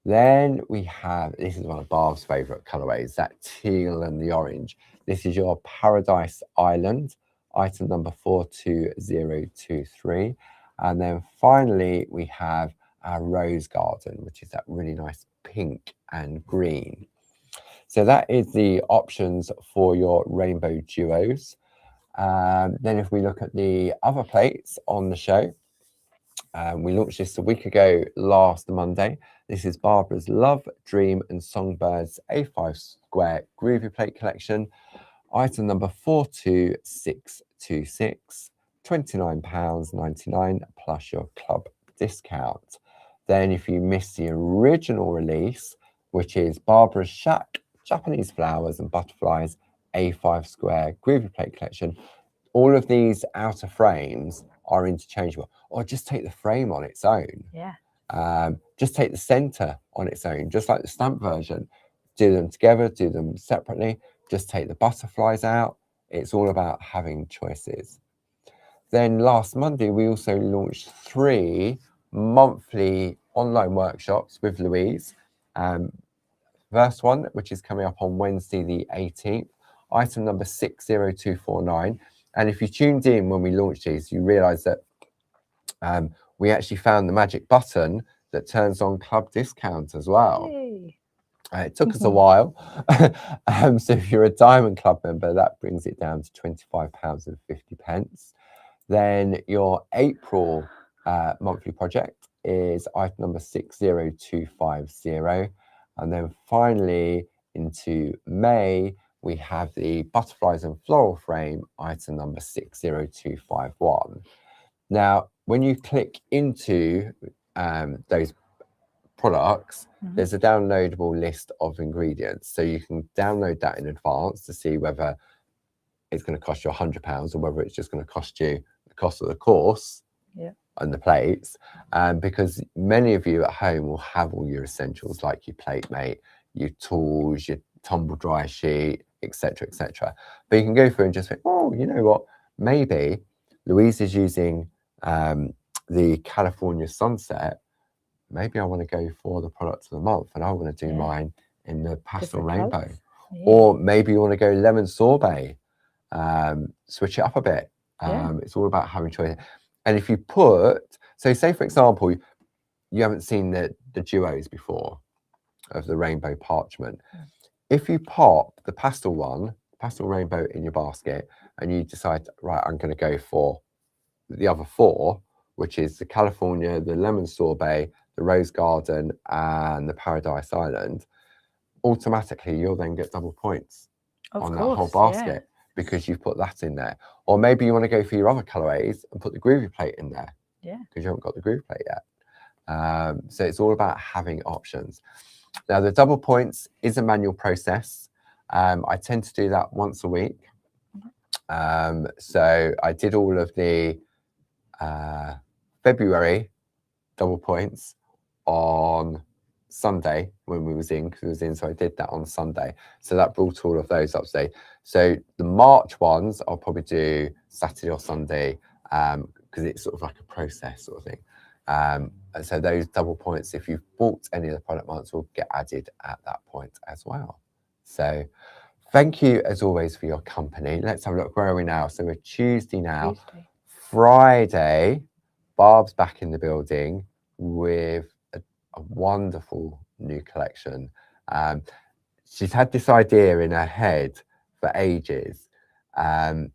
Then we have, this is one of Barb's favorite colorways, that teal and the orange. This is your Paradise Island, item number 42023. And then finally, we have our Rose Garden, which is that really nice pink and green. So that is the options for your rainbow duos. Then if we look at the other plates on the show, We launched this a week ago last Monday. This is Barbara's Love, Dream and Songbirds A5 Square Groovi Plate Collection. Item number 42626, £29.99 plus your club discount. Then if you missed the original release, which is Barbara's SHAC, Japanese Flowers and Butterflies A5 Square Groovi Plate Collection, all of these outer frames are interchangeable, or just take the frame on its own. Yeah. Just take the center on its own, just like the stamp version. Do them together, do them separately. Just take the butterflies out. It's all about having choices. Then last Monday, we also launched 3 monthly online workshops with Louise. First one, which is coming up on Wednesday the 18th, item number 60249. And if you tuned in when we launched these, you realize that we actually found the magic button that turns on club discount as well. Yay. It took us a while. So if you're a Diamond Club member, that brings it down to £25.50. Then your April monthly project is item number 60250. And then finally into May, we have the Butterflies and Floral frame, item number 60251. Now, when you click into those products, there's a downloadable list of ingredients. So you can download that in advance to see whether it's going to cost you £100 or whether it's just going to cost you the cost of the course and the plates. Because many of you at home will have all your essentials like your plate mate, your tools, your tumble dry sheet, etc., etc. But you can go through and just think, oh, you know what? Maybe Louise is using the California Sunset. Maybe I want to go for the product of the month and I want to do mine in the Pastel Rainbow. Or maybe you want to go Lemon Sorbet, switch it up a bit. It's all about having choice. And if you put, so say for example, you haven't seen the duos before of the Rainbow Parchment. If you pop the Pastel one, Pastel Rainbow in your basket, and you decide, right, I'm going to go for the other 4, which is the California, the Lemon Sorbet, the Rose Garden and the Paradise Island, automatically you'll then get double points on that whole basket because you've put that in there. Or maybe you want to go for your other colorways and put the Groovi plate in there because you haven't got the Groovi plate yet. So it's all about having options. Now the double points is a manual process. I tend to do that once a week. So I did all of the February double points on Sunday when we was in, because it was in, so I did that on Sunday. So that brought all of those up today. So the March ones I'll probably do Saturday or Sunday because it's sort of like a process sort of thing. And so those double points, if you've bought any of the product months, will get added at that point as well. So thank you as always for your company. Let's have a look. Where are we now? So we're Tuesday now. Friday, Barb's back in the building with a wonderful new collection. She's had this idea in her head for ages, but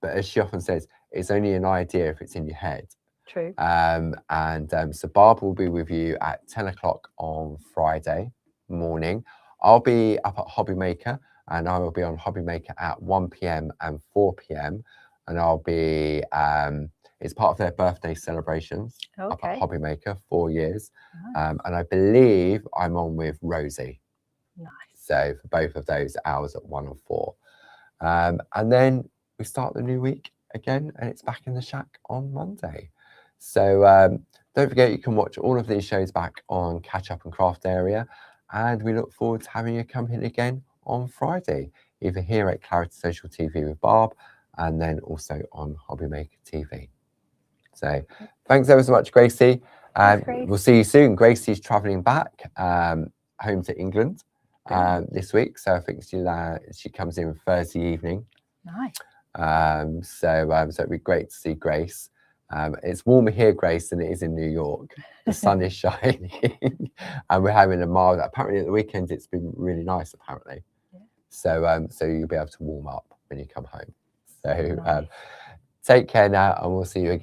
as she often says, it's only an idea if it's in your head. True. So Barb will be with you at 10 o'clock on Friday morning. I'll be up at Hobby Maker, and I will be on Hobby Maker at 1 p.m. and 4 p.m. And I'll be, it's part of their birthday celebrations up at Hobby Maker, 4 years. And I believe I'm on with Rosie. Nice. So for both of those hours at 1 and 4. And then we start the new week again, and it's back in the SHAC on Monday. So don't forget, you can watch all of these shows back on Catch Up and Craft Area. And we look forward to having you company again on Friday, either here at Clarity Social TV with Barb, and then also on Hobby Maker TV. So thanks ever so much, Gracie. We'll see you soon. Gracie's travelling back home to England this week. So I think she comes in Thursday evening. Nice. So it'd be great to see Grace. It's warmer here, Grace, than it is in New York. The sun is shining and we're having a mild. Apparently at the weekend it's been really nice, apparently. So you'll be able to warm up when you come home. So take care now, and we'll see you again.